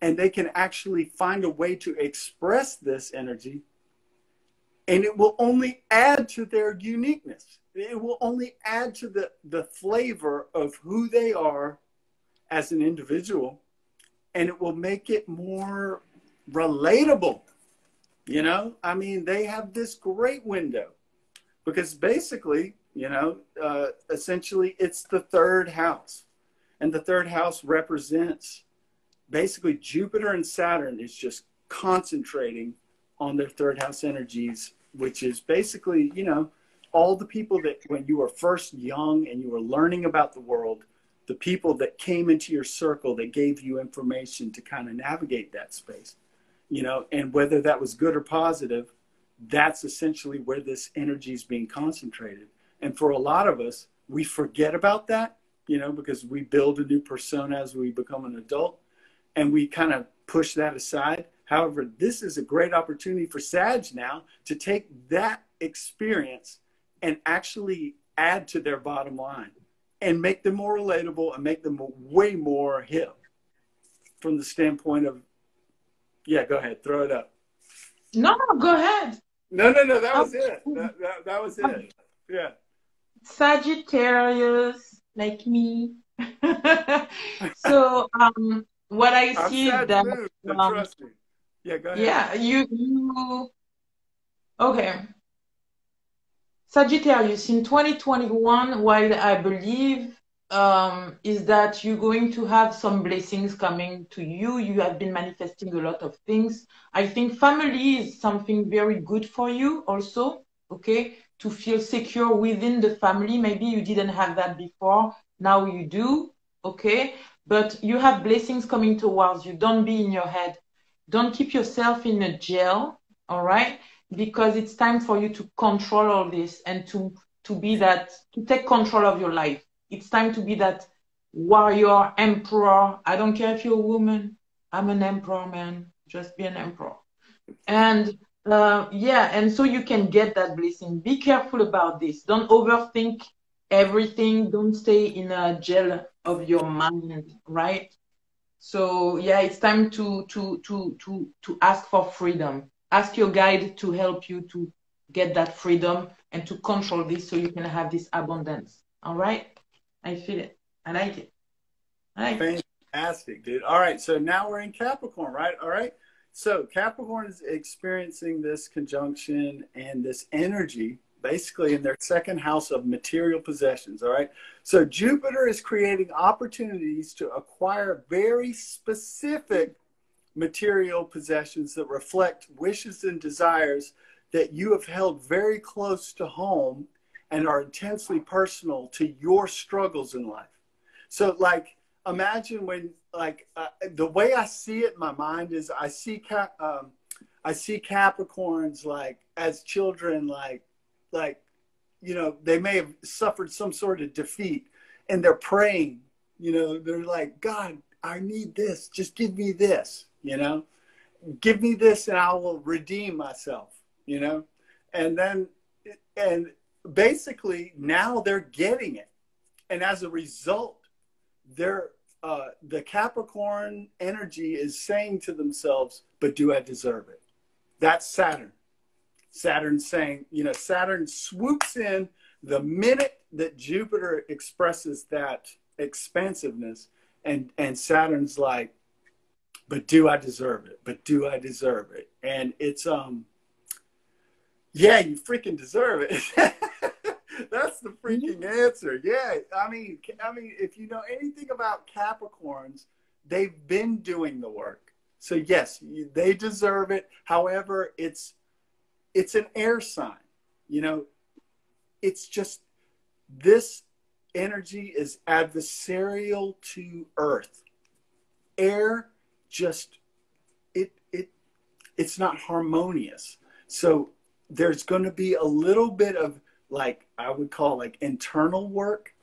And they can actually find a way to express this energy, and it will only add to their uniqueness. It will only add to the flavor of who they are as an individual, and it will make it more relatable. You know, I mean, they have this great window because basically, you know, essentially it's the third house, and the third house represents basically Jupiter and Saturn is just concentrating on their third house energies, which is basically, you know, all the people that when you were first young and you were learning about the world, the people that came into your circle that gave you information to kind of navigate that space, you know, and whether that was good or positive, that's essentially where this energy is being concentrated. And for a lot of us, we forget about that, you know, because we build a new persona as we become an adult, and we kind of push that aside. However, this is a great opportunity for Sag now to take that experience and actually add to their bottom line and make them more relatable and make them way more hip from the standpoint of, yeah, go ahead, throw it up. No, go ahead. No, that was it. That was it. Yeah. Sagittarius, like me. So, what I see is that, trust me. Yeah, go ahead. yeah, you, okay. Sagittarius in 2021, while I believe is that you're going to have some blessings coming to you. You have been manifesting a lot of things. I think family is something very good for you also, okay? To feel secure within the family. Maybe you didn't have that before. Now you do, okay? But you have blessings coming towards you. Don't be in your head. Don't keep yourself in a jail, all right? Because it's time for you to control all this and to be that, to take control of your life. It's time to be that warrior, emperor. I don't care if you're a woman. I'm an emperor, man. Just be an emperor. And yeah, and so you can get that blessing. Be careful about this. Don't overthink everything. Don't stay in a jail of your mind, right? So yeah, it's time to ask for freedom. Ask your guide to help you to get that freedom and to control this so you can have this abundance. All right? I feel it. I like it. I like it. Fantastic, dude. All right, so now we're in Capricorn, right? All right. So Capricorn is experiencing this conjunction and this energy basically in their second house of material possessions, all right? So Jupiter is creating opportunities to acquire very specific material possessions that reflect wishes and desires that you have held very close to home and are intensely personal to your struggles in life. So like, imagine when, like, the way I see it in my mind is I see Capricorns like as children, like, you know, they may have suffered some sort of defeat and they're praying, you know, they're like, God, I need this. Just give me this, you know, give me this and I will redeem myself, you know, and then, and basically now they're getting it. And as a result, they're, the Capricorn energy is saying to themselves, but do I deserve it? That's Saturn. Saturn saying, you know, Saturn swoops in the minute that Jupiter expresses that expansiveness, and Saturn's like, but do I deserve it? But do I deserve it? And it's, yeah, you freaking deserve it. That's the freaking answer. Yeah. I mean, if you know anything about Capricorns, they've been doing the work. So yes, they deserve it. However, it's an air sign, you know, it's just, this energy is adversarial to Earth. Air just, it's not harmonious. So there's going to be a little bit of, like, I would call like internal work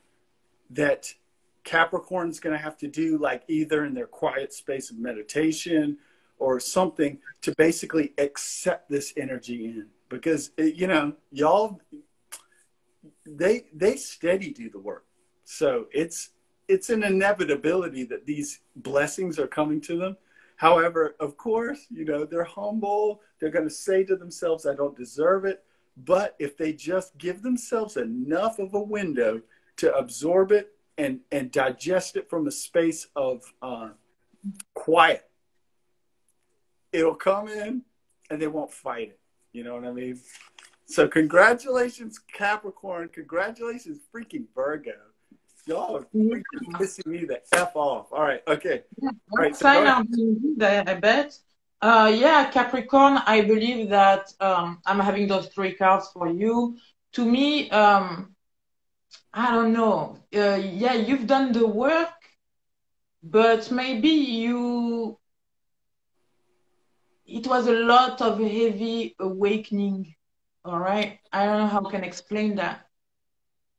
that Capricorn's going to have to do, like either in their quiet space of meditation or something, to basically accept this energy in. Because, you know, y'all, they steady do the work. So it's an inevitability that these blessings are coming to them. However, of course, you know, they're humble. They're going to say to themselves, I don't deserve it. But if they just give themselves enough of a window to absorb it and digest it from a space of quiet, it'll come in and they won't fight it. You know what I mean? So congratulations, Capricorn. Congratulations, freaking Virgo. Y'all are freaking pissing me the F off. All right, okay. Yeah, All right, so sign out, I bet. Yeah, Capricorn, I believe that I'm having those 3 cards for you. To me, I don't know. Yeah, you've done the work, but maybe it was a lot of heavy awakening. All right. I don't know how I can explain that.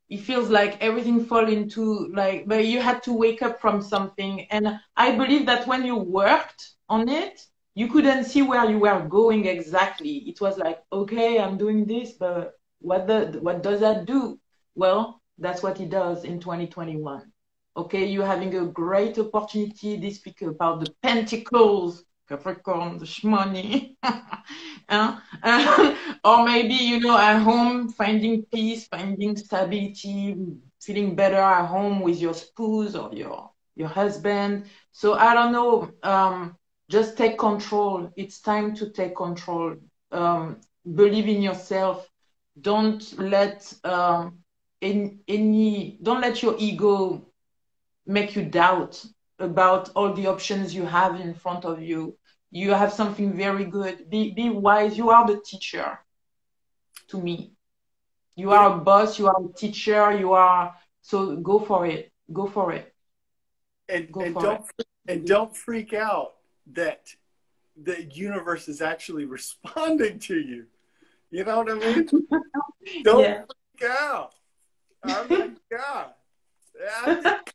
It feels like everything fall into, like, but you had to wake up from something. And I believe that when you worked on it, you couldn't see where you were going exactly. It was like, okay, I'm doing this, but what does that do? Well, that's what it does in 2021. Okay, you're having a great opportunity. This speak about the Pentacles, Capricorn, the money. Or maybe, you know, at home, finding peace, finding stability, feeling better at home with your spouse or your husband. So I don't know. Just take control. It's time to take control. Believe in yourself. Don't let don't let your ego make you doubt about all the options you have in front of you. You have something very good. Be wise. You are the teacher to me. You are a boss. You are a teacher. You are, so go for it. Go for it. And don't freak out that the universe is actually responding to you. You know what I mean? Don't freak out. Oh my God.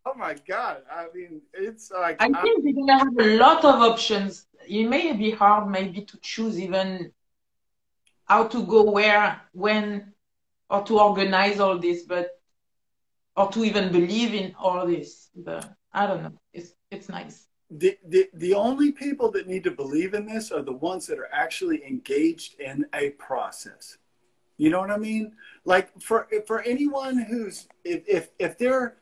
Oh my God. I mean, it's like, I think we're gonna have a lot of options. It may be hard maybe to choose even how to go where, when, or to organize all this, but or to even believe in all this. But I don't know. It's nice. The only people that need to believe in this are the ones that are actually engaged in a process. You know what I mean? Like for anyone who's, if they're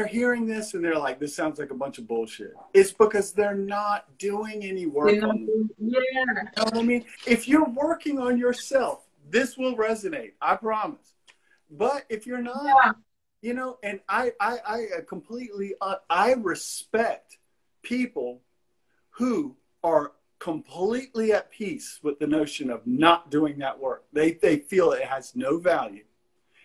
hearing this and they're like, this sounds like a bunch of bullshit, it's because they're not doing any work on it. Yeah. You know what I mean? If you're working on yourself, this will resonate. I promise. But if you're not, you know, and I completely, I respect people who are completely at peace with the notion of not doing that work. They feel it has no value.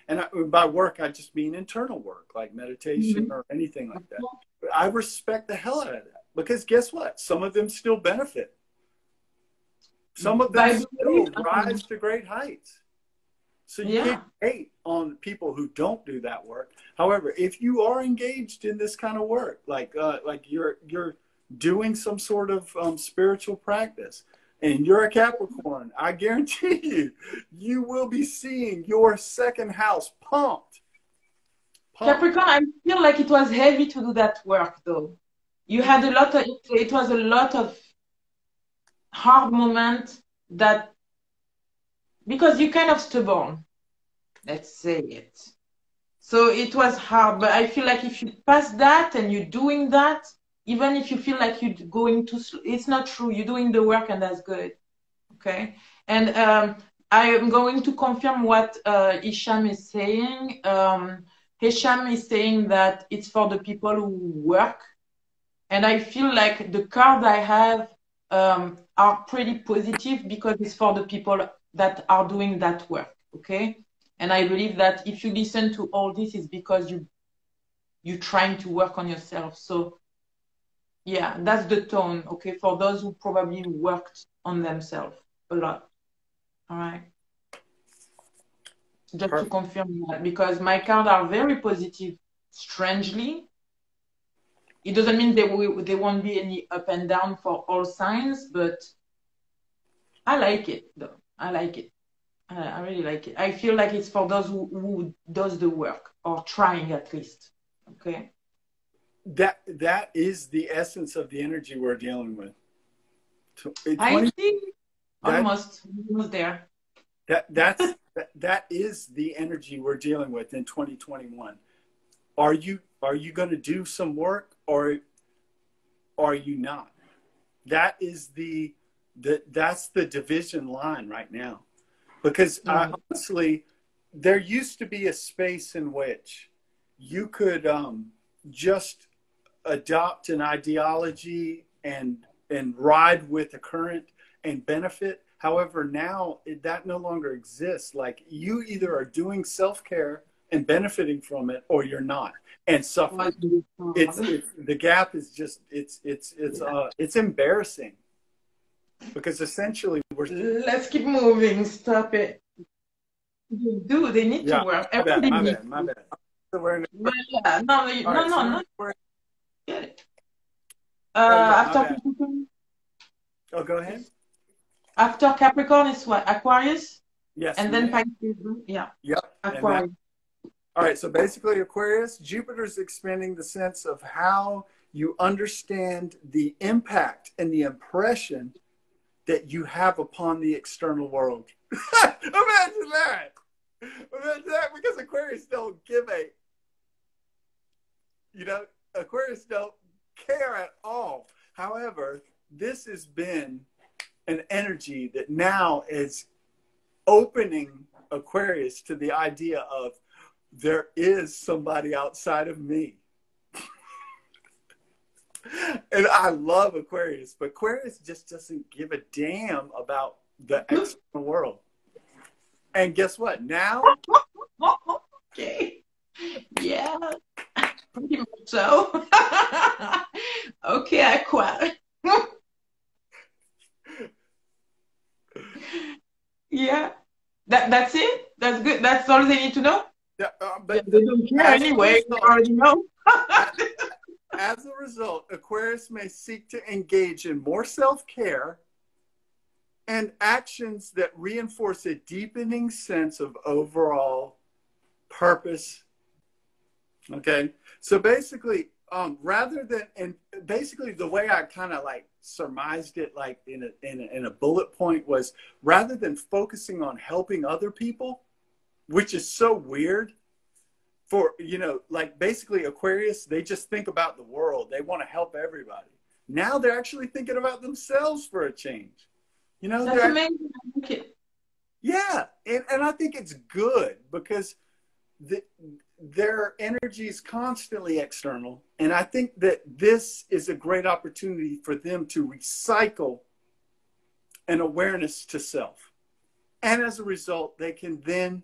And by work, I just mean internal work, like meditation or anything like that. But I respect the hell out of that, because guess what? Some of them still benefit. Some of them still rise to great heights. So you can't hate on people who don't do that work. However, if you are engaged in this kind of work, like you're doing some sort of spiritual practice, and you're a Capricorn, I guarantee you, you will be seeing your second house pumped. Capricorn, I feel like it was heavy to do that work, though. You had a lot of, it was a lot of hard moments that, because you're kind of stubborn, let's say it. So it was hard, but I feel like if you pass that and you're doing that, even if you feel like you're going too slow, it's not true. You're doing the work, and that's good. Okay. And I am going to confirm what HESHAM is saying. HESHAM is saying that it's for the people who work. And I feel like the cards I have are pretty positive, because it's for the people that are doing that work. Okay. And I believe that if you listen to all this, it's because you're trying to work on yourself. So yeah, that's the tone, okay, for those who probably worked on themselves a lot. All right. Just Perfect. to confirm that, because my cards are very positive, strangely. It doesn't mean there won't be any up and down for all signs, but I like it, though. I like it. I really like it. I feel like it's for those who does the work, or trying at least. Okay. That is the essence of the energy we're dealing with. I see. Almost there. That is the energy we're dealing with in 2021. Are you going to do some work, or are you not? That is that's the division line right now. Because honestly, there used to be a space in which you could just adopt an ideology and ride with the current and benefit. However, now that no longer exists. Like, you either are doing self-care and benefiting from it, or you're not, and suffering. It's the gap is just it's embarrassing, because essentially let's keep moving. Stop it. They need to work. My bad. Yeah, no. Get it. After go ahead. After Capricorn is what? Aquarius? Yes. And then Pisces. Yeah. Yep. Aquarius. All right. So basically, Aquarius, Jupiter's expanding the sense of how you understand the impact and the impression that you have upon the external world. Imagine that. Imagine that, because Aquarius don't give a, Aquarius don't care at all. However, this has been an energy that now is opening Aquarius to the idea of, there is somebody outside of me. And I love Aquarius, but Aquarius just doesn't give a damn about the external world. And guess what? Now, okay, yeah, pretty much so. Okay, Aquarius. Yeah, that's it. That's good. That's all they need to know. Yeah, but they don't care anyway. They already know. As a result, Aquarius may seek to engage in more self-care and actions that reinforce a deepening sense of overall purpose. Okay, so basically, rather than, and basically the way I kind of like surmised it, like in a bullet point, was, rather than focusing on helping other people, which is so weird. For, like, basically Aquarius, they just think about the world. They want to help everybody. Now they're actually thinking about themselves for a change. That's amazing. Yeah, and I think it's good, because their energy is constantly external. And I think that this is a great opportunity for them to recycle an awareness to self. And as a result, they can then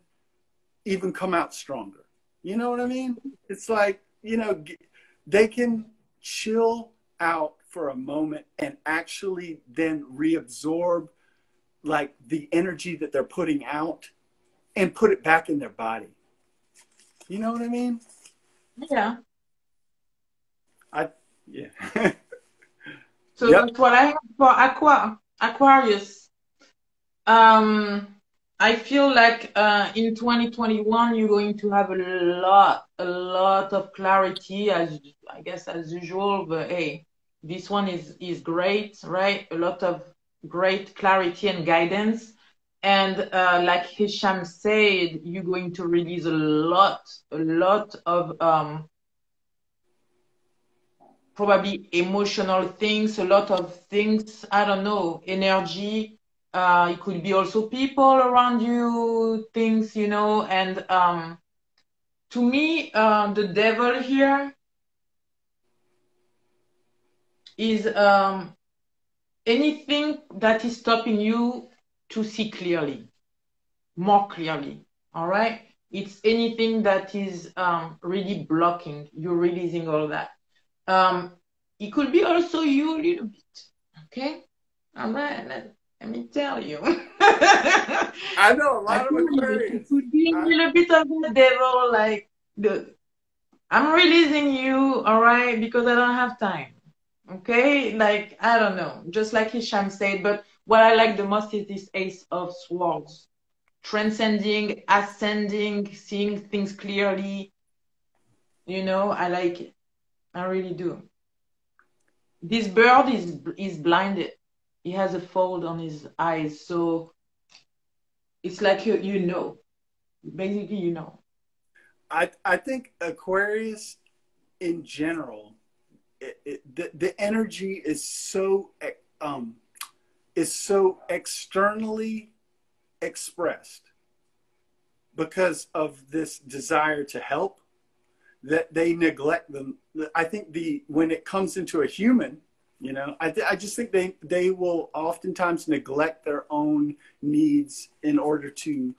even come out stronger. You know what I mean? It's like, they can chill out for a moment and actually then reabsorb, like, the energy that they're putting out and put it back in their body. You know what I mean? Yeah. Yeah. So that's what I have for Aquarius. I feel like in 2021 you're going to have a lot of clarity, as I guess as usual. But hey, this one is great, right? A lot of great clarity and guidance. And like Hesham said, you're going to release a lot of probably emotional things, a lot of things, I don't know, energy. It could be also people around you, things, and to me, the devil here is anything that is stopping you to see clearly, more clearly. All right. It's anything that is really blocking. You're releasing all that. It could be also you a little bit. Okay. All right. Let me tell you. I know a I lot of tell you, it Aquarius. could be a little bit of the devil, like I'm releasing you, all right, because I don't have time. Okay, like I don't know, just like Hisham said, but what I like the most is this Ace of Swords. Transcending, ascending, seeing things clearly. You know, I like it. I really do. This bird is blinded. He has a fold on his eyes, so it's like you know. Basically, you know. I think Aquarius in general, the energy is so externally expressed because of this desire to help that they neglect them. I think when it comes into a human, you know, I just think they will oftentimes neglect their own needs in order to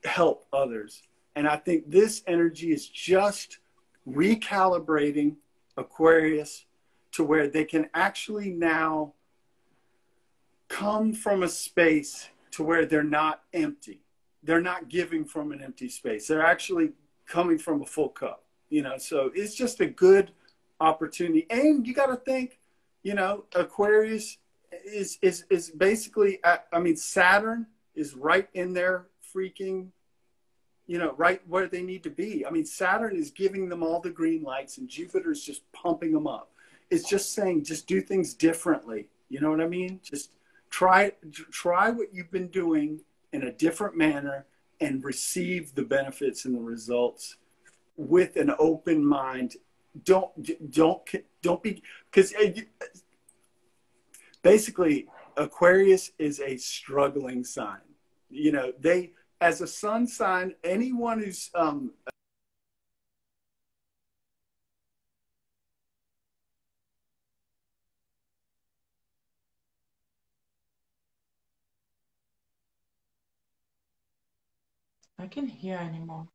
help others. And I think this energy is just recalibrating Aquarius to where they can actually now come from a space to where they're not empty. They're not giving from an empty space. They're actually coming from a full cup, you know, so it's just a good opportunity. And you got to think, you know, Aquarius is basically, I mean, Saturn is right in their freaking, you know, right where they need to be. I mean, Saturn is giving them all the green lights and Jupiter's just pumping them up. It's just saying, just do things differently. You know what I mean? Just try what you've been doing in a different manner and receive the benefits and the results with an open mind. Don't be, because basically Aquarius is a struggling sign. You know, as a sun sign, anyone who's I can't hear anymore.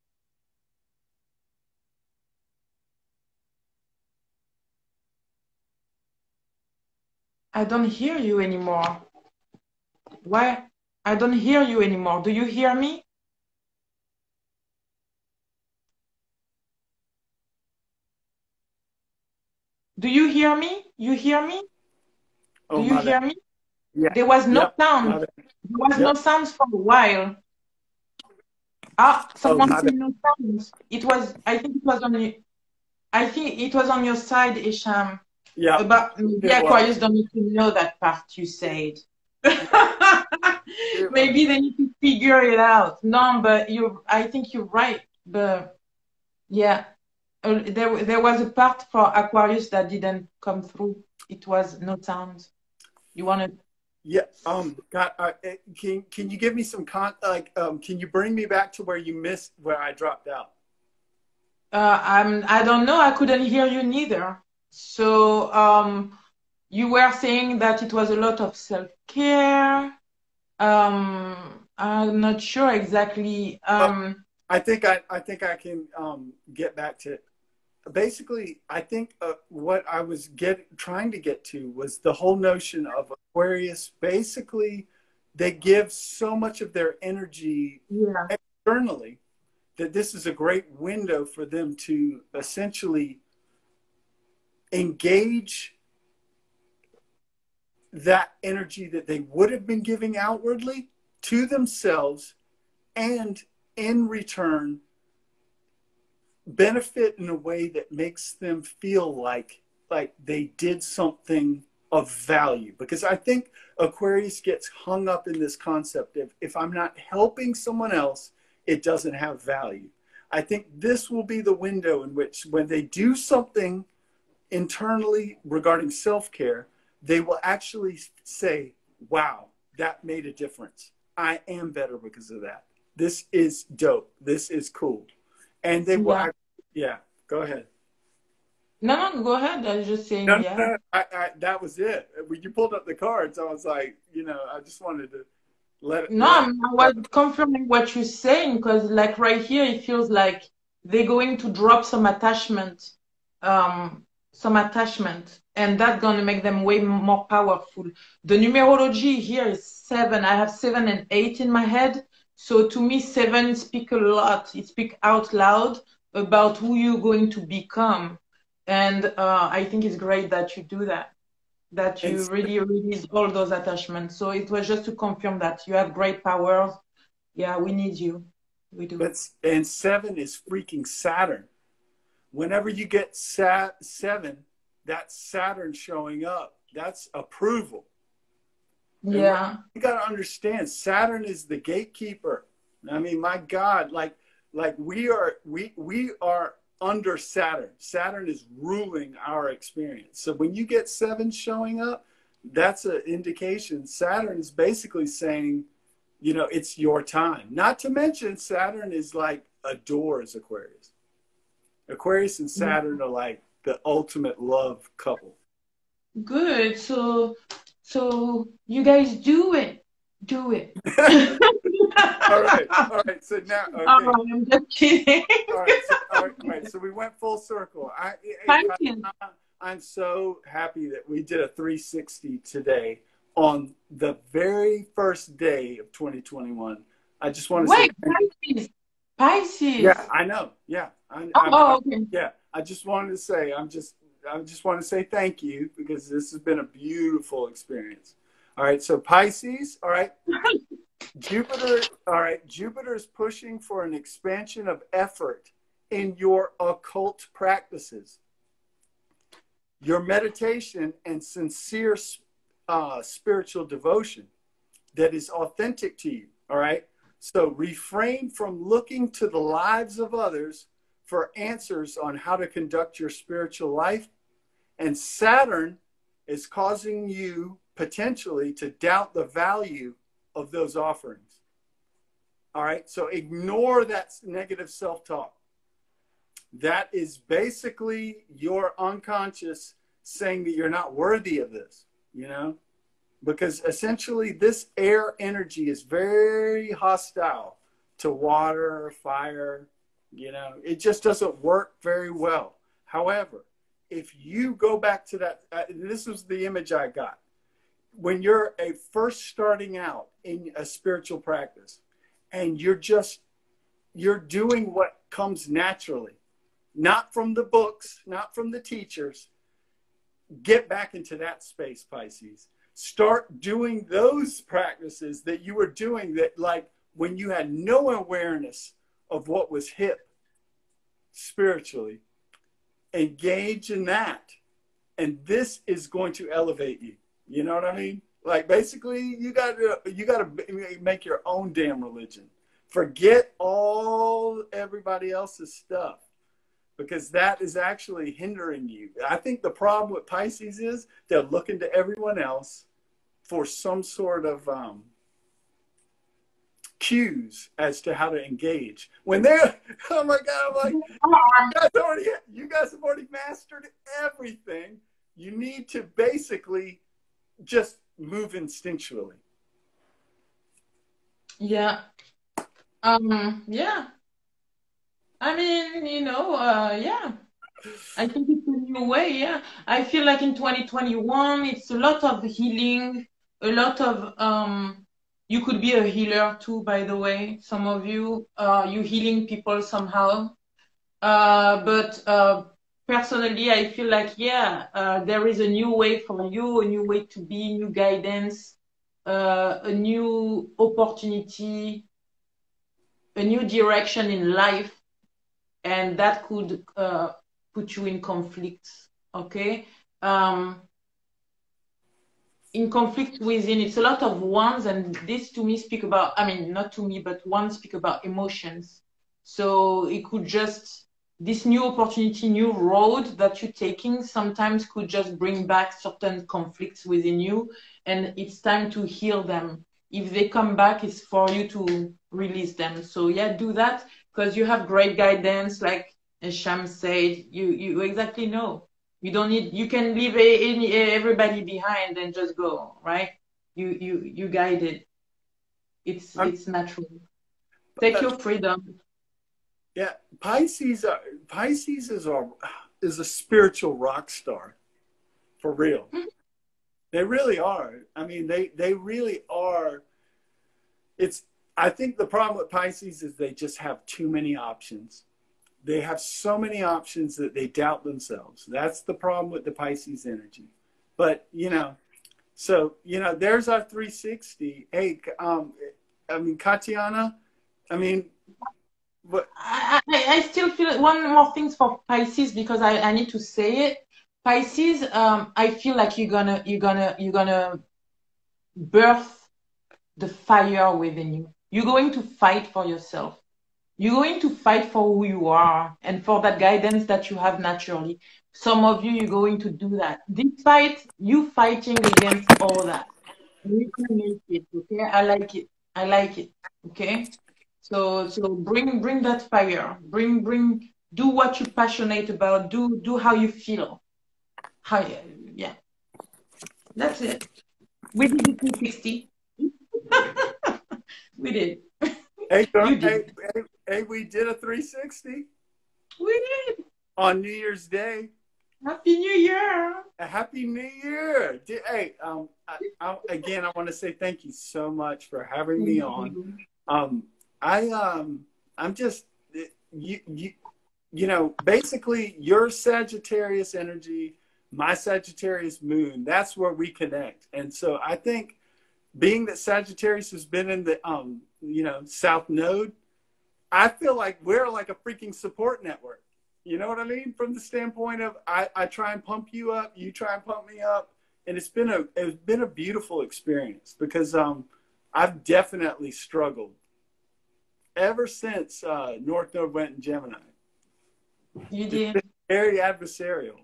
I don't hear you anymore. Why? I don't hear you anymore. Do you hear me? Do you hear me? You hear me? Do oh, you my bad. hear me? Yeah. There was no Yep. sound. There was no sounds for a while. Ah, Oh, someone my said bad. no sounds. I think it was on you. I think it was on your side, Isham. Yeah. About maybe It was. Aquarius don't need to know that part you said. It was. Maybe they need to figure it out. No, but I think you're right. But yeah, there was a part for Aquarius that didn't come through. It was no sound. You wanted. Yeah. God, can you give me some can you bring me back to where you missed where I dropped out? I don't know. I couldn't hear you neither. So you were saying that it was a lot of self-care. I'm not sure exactly. I think I can get back to it. Basically, I think what I was trying to get to was the whole notion of Aquarius. Basically, they give so much of their energy externally that this is a great window for them to essentially engage that energy that they would have been giving outwardly to themselves, and in return benefit in a way that makes them feel like they did something of value. Because I think Aquarius gets hung up in this concept of, if I'm not helping someone else, it doesn't have value. I think this will be the window in which, when they do something internally regarding self-care, they will actually say, wow, that made a difference. I am better because of that. This is dope. This is cool. And they will, go ahead. No, go ahead. I was just saying, No, that was it. When you pulled up the cards, I was like, you know, I just wanted to No, I was confirming what you're saying, because like right here, it feels like they're going to drop some attachment, and that's going to make them way more powerful. The numerology here is 7. I have 7 and 8 in my head. So to me, 7 speak a lot. It speaks out loud about who you're going to become. And I think it's great that you do that. That you really release all those attachments. So it was just to confirm that you have great powers. Yeah, we need you. We do. And 7 is freaking Saturn. Whenever you get 7, that's Saturn showing up. That's approval. Yeah. You got to understand, Saturn is the gatekeeper. I mean, my God, like we are under Saturn. Saturn is ruling our experience. So when you get 7 showing up, that's an indication. Saturn is basically saying, you know, it's your time. Not to mention Saturn is like adores Aquarius. Aquarius and Saturn are like the ultimate love couple. Good. So you guys do it. Do it. All right. So now, okay. I'm just kidding. All right. So we went full circle. I'm so happy that we did a 360 today on the very first day of 2021. I just want to say Pisces. Yeah, I know. Yeah. Okay. Yeah. I just wanted to say, I just want to say thank you, because this has been a beautiful experience. All right. So Pisces. All right. Jupiter. All right. Jupiter is pushing for an expansion of effort in your occult practices, your meditation, and sincere spiritual devotion that is authentic to you. All right. So refrain from looking to the lives of others for answers on how to conduct your spiritual life. And Saturn is causing you potentially to doubt the value of those offerings. All right. So ignore that negative self-talk. That is basically your unconscious saying that you're not worthy of this, you know, because essentially this air energy is very hostile to water, fire, you know, it just doesn't work very well. However, if you go back to that, this was the image I got. When you're first starting out in a spiritual practice and you're doing what comes naturally, not from the books, not from the teachers, get back into that space, Pisces. Start doing those practices that you were doing, that like when you had no awareness of what was hip spiritually. Engage in that. And this is going to elevate you. You know what I mean? Like basically you got to make your own damn religion. Forget everybody else's stuff, because that is actually hindering you. I think the problem with Pisces is they're looking to everyone else for some sort of cues as to how to engage. When they're, oh my God, I'm like, you guys have already mastered everything. You need to basically just move instinctually. Yeah. Yeah. I mean, you know, yeah. I think it's a new way, yeah. I feel like in 2021, it's a lot of healing, a lot of, you could be a healer too, by the way. Some of you, you healing people somehow. But personally, I feel like, yeah, there is a new way for you, a new way to be, new guidance, a new opportunity, a new direction in life. And that could put you in conflict, okay? In conflict within, it's a lot of ones, and this to me speak about, I mean, not to me, but one speak about emotions. So it could just, this new opportunity, new road that you're taking sometimes could just bring back certain conflicts within you, and it's time to heal them. If they come back, it's for you to release them. So yeah, do that, because you have great guidance, like HESHAM said, you exactly know. You don't need, you can leave everybody behind and just go, right? You guide it. It's natural. Take your freedom. Yeah, Pisces is a spiritual rock star, for real. They really are. I mean, they really are. I think the problem with Pisces is they just have too many options. They have so many options that they doubt themselves. That's the problem with the Pisces energy. But, you know, so, you know, there's our 360. Hey, I mean, Katiana, I mean, but I still feel one more thing for Pisces, because I need to say it. Pisces, I feel like you're gonna birth the fire within you. You're going to fight for yourself. You're going to fight for who you are and for that guidance that you have naturally. Some of you, you're going to do that. Despite you fighting against all that, you can make it. Okay, I like it. I like it. Okay, so bring that fire. Do what you're passionate about. Do how you feel. Yeah. That's it. We did the 360. We did. Hey, You did. hey, we did a 360 We did. on New Year's Day. Happy New Year. A Happy New Year. Hey, again, I want to say thank you so much for having me on. I'm just, you know, basically your Sagittarius energy, my Sagittarius moon, that's where we connect. And so I think being that Sagittarius has been in the, you know, South Node, I feel like we're like a freaking support network. You know what I mean? From the standpoint of I try and pump you up, you try and pump me up. And it's been a beautiful experience because I've definitely struggled ever since North Node went in Gemini. You did. It's been very adversarial.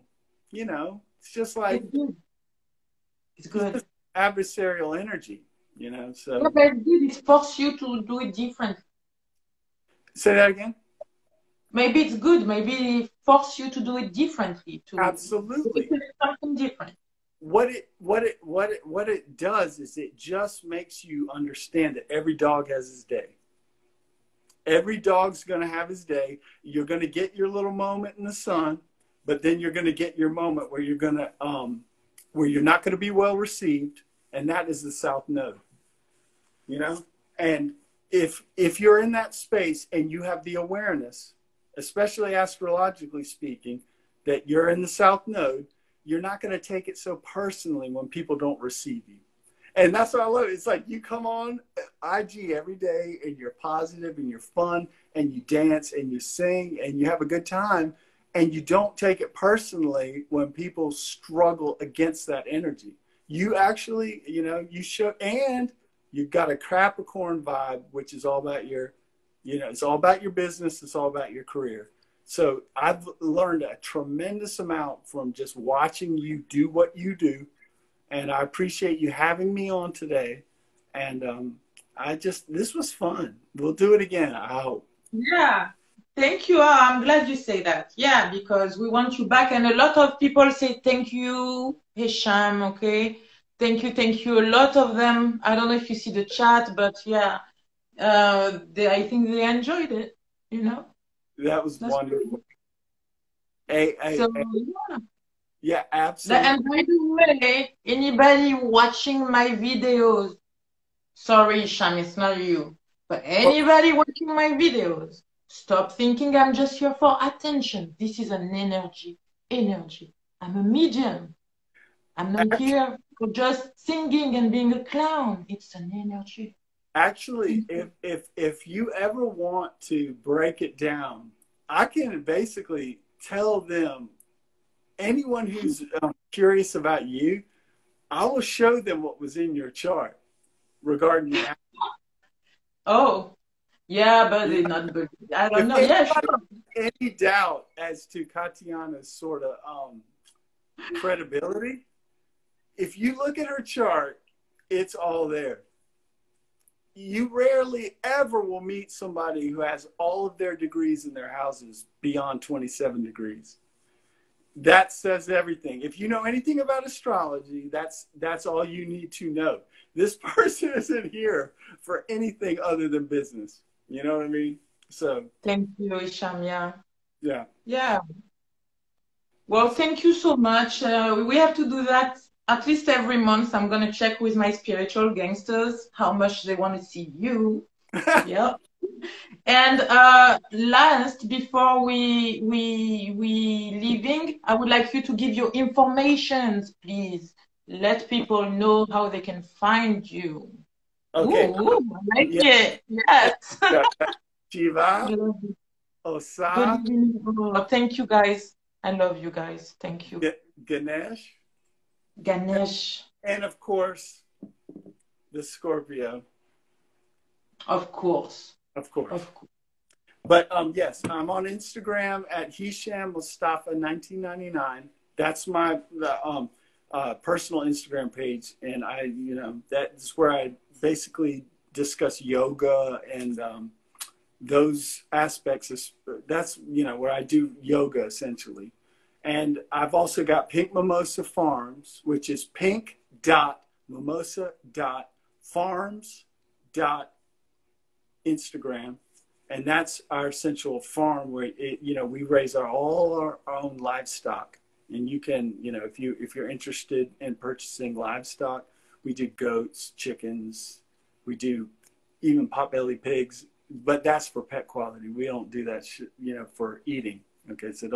You know, it's just like it's good. It's adversarial energy, you know. So yeah, but it forces you to do it different. Say that again. Maybe it's good. Maybe it forces you to do it differently. Absolutely. Something different. What it does is it just makes you understand that every dog has his day. Every dog's going to have his day. You're going to get your little moment in the sun, but then you're going to get your moment where you're going to where you're not going to be well received, and that is the South Node. You know, and if you're in that space and you have the awareness, especially astrologically speaking, that you're in the South Node, you're not going to take it so personally when people don't receive you. And that's what I love. It's like you come on IG every day and you're positive and you're fun and you dance and you sing and you have a good time and you don't take it personally when people struggle against that energy. You actually, you know, you show, and you've got a Capricorn vibe, which is all about your, you know, it's all about your business. It's all about your career. So I've learned a tremendous amount from just watching you do what you do. And I appreciate you having me on today. And this was fun. We'll do it again, I hope. Yeah. Thank you. I'm glad you say that. Yeah, because we want you back. And a lot of people say, thank you, Hesham. Okay. Thank you. Thank you. A lot of them. I don't know if you see the chat, but yeah, I think they enjoyed it, you know. That was wonderful. Yeah, absolutely. And by the way, anybody watching my videos, sorry, Sham, it's not you, but anybody watching my videos, stop thinking I'm just here for attention. This is an energy. I'm a medium. I'm not here for just singing and being a clown. It's an energy. Actually, if you ever want to break it down, I can basically tell them, anyone who's curious about you, I will show them what was in your chart regarding that. Oh, yeah, but they're not good. I don't know. Yeah, sure. Any doubt as to Katiana's sort of credibility, if you look at her chart, it's all there. You rarely ever will meet somebody who has all of their degrees in their houses beyond 27 degrees. That says everything. If you know anything about astrology, that's all you need to know. this person isn't here for anything other than business. You know what I mean? So Thank you, HESHAM. Yeah. yeah. Yeah. Well, thank you so much. We have to do that at least every month. I'm going to check with my spiritual gangsters how much they want to see you. Yeah. And last, before we leaving, I would like you to give your informations, please. Let people know how they can find you. Okay. Ooh, I like it. Yes. Shiva, Good Osa, evening. Oh, thank you, guys. I love you guys. Thank you. Ganesh, Ganesh. and of course, the Scorpio. Of course. Of course. Of course. But yes, I'm on Instagram at HESHAM Mustafa 1999. That's my personal Instagram page, and that's where I basically discuss yoga and those aspects. That's where I do yoga essentially. And I've also got Pink Mimosa Farms, which is pink.mimosa.farms.instagram. And that's our essential farm where we raise all our own livestock. And you can, if you're interested in purchasing livestock, we do goats, chickens, we do even potbelly pigs, but that's for pet quality. We don't do that for eating. Okay, so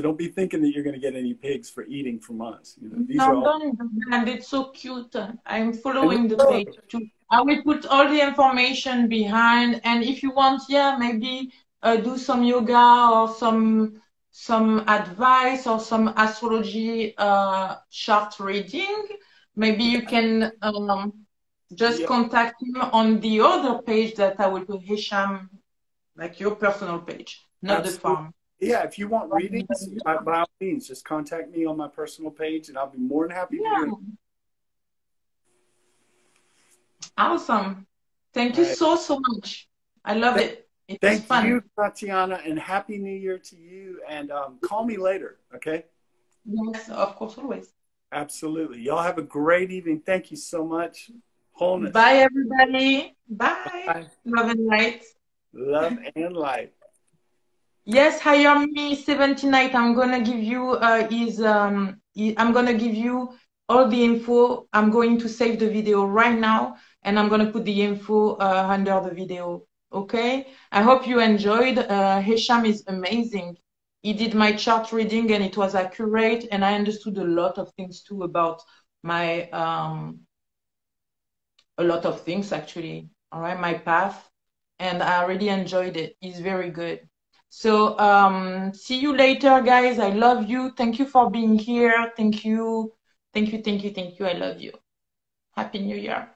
don't be thinking that you're going to get any pigs for eating from us. These are all... don't do that. It's so cute. I'm following the page too. I will put all the information behind, and if you want, maybe do some yoga or some advice or some astrology chart reading. Maybe you can just contact him on the other page that I will put, HESHAM, like your personal page, not the farm. Yeah, if you want readings, by all means, just contact me on my personal page, and I'll be more than happy to do it. Awesome. Thank you so much. I love it. It's fun. Thank you, Tatiana, and Happy New Year to you. And call me later, okay? Yes, of course, always. Absolutely. Y'all have a great evening. Thank you so much. Wholeness. Bye, everybody. Bye. Bye. Love and light. Love and light. Yes, Hayami79. I'm gonna give you I'm gonna give you all the info. I'm going to save the video right now, and I'm gonna put the info under the video. Okay. I hope you enjoyed. HESHAM is amazing. He did my chart reading, and it was accurate, and I understood a lot of things too about my a lot of things actually. All right, my path, and I really enjoyed it. It's very good. So see you later, guys. I love you. Thank you for being here. Thank you. Thank you. Thank you. Thank you. I love you. Happy New Year.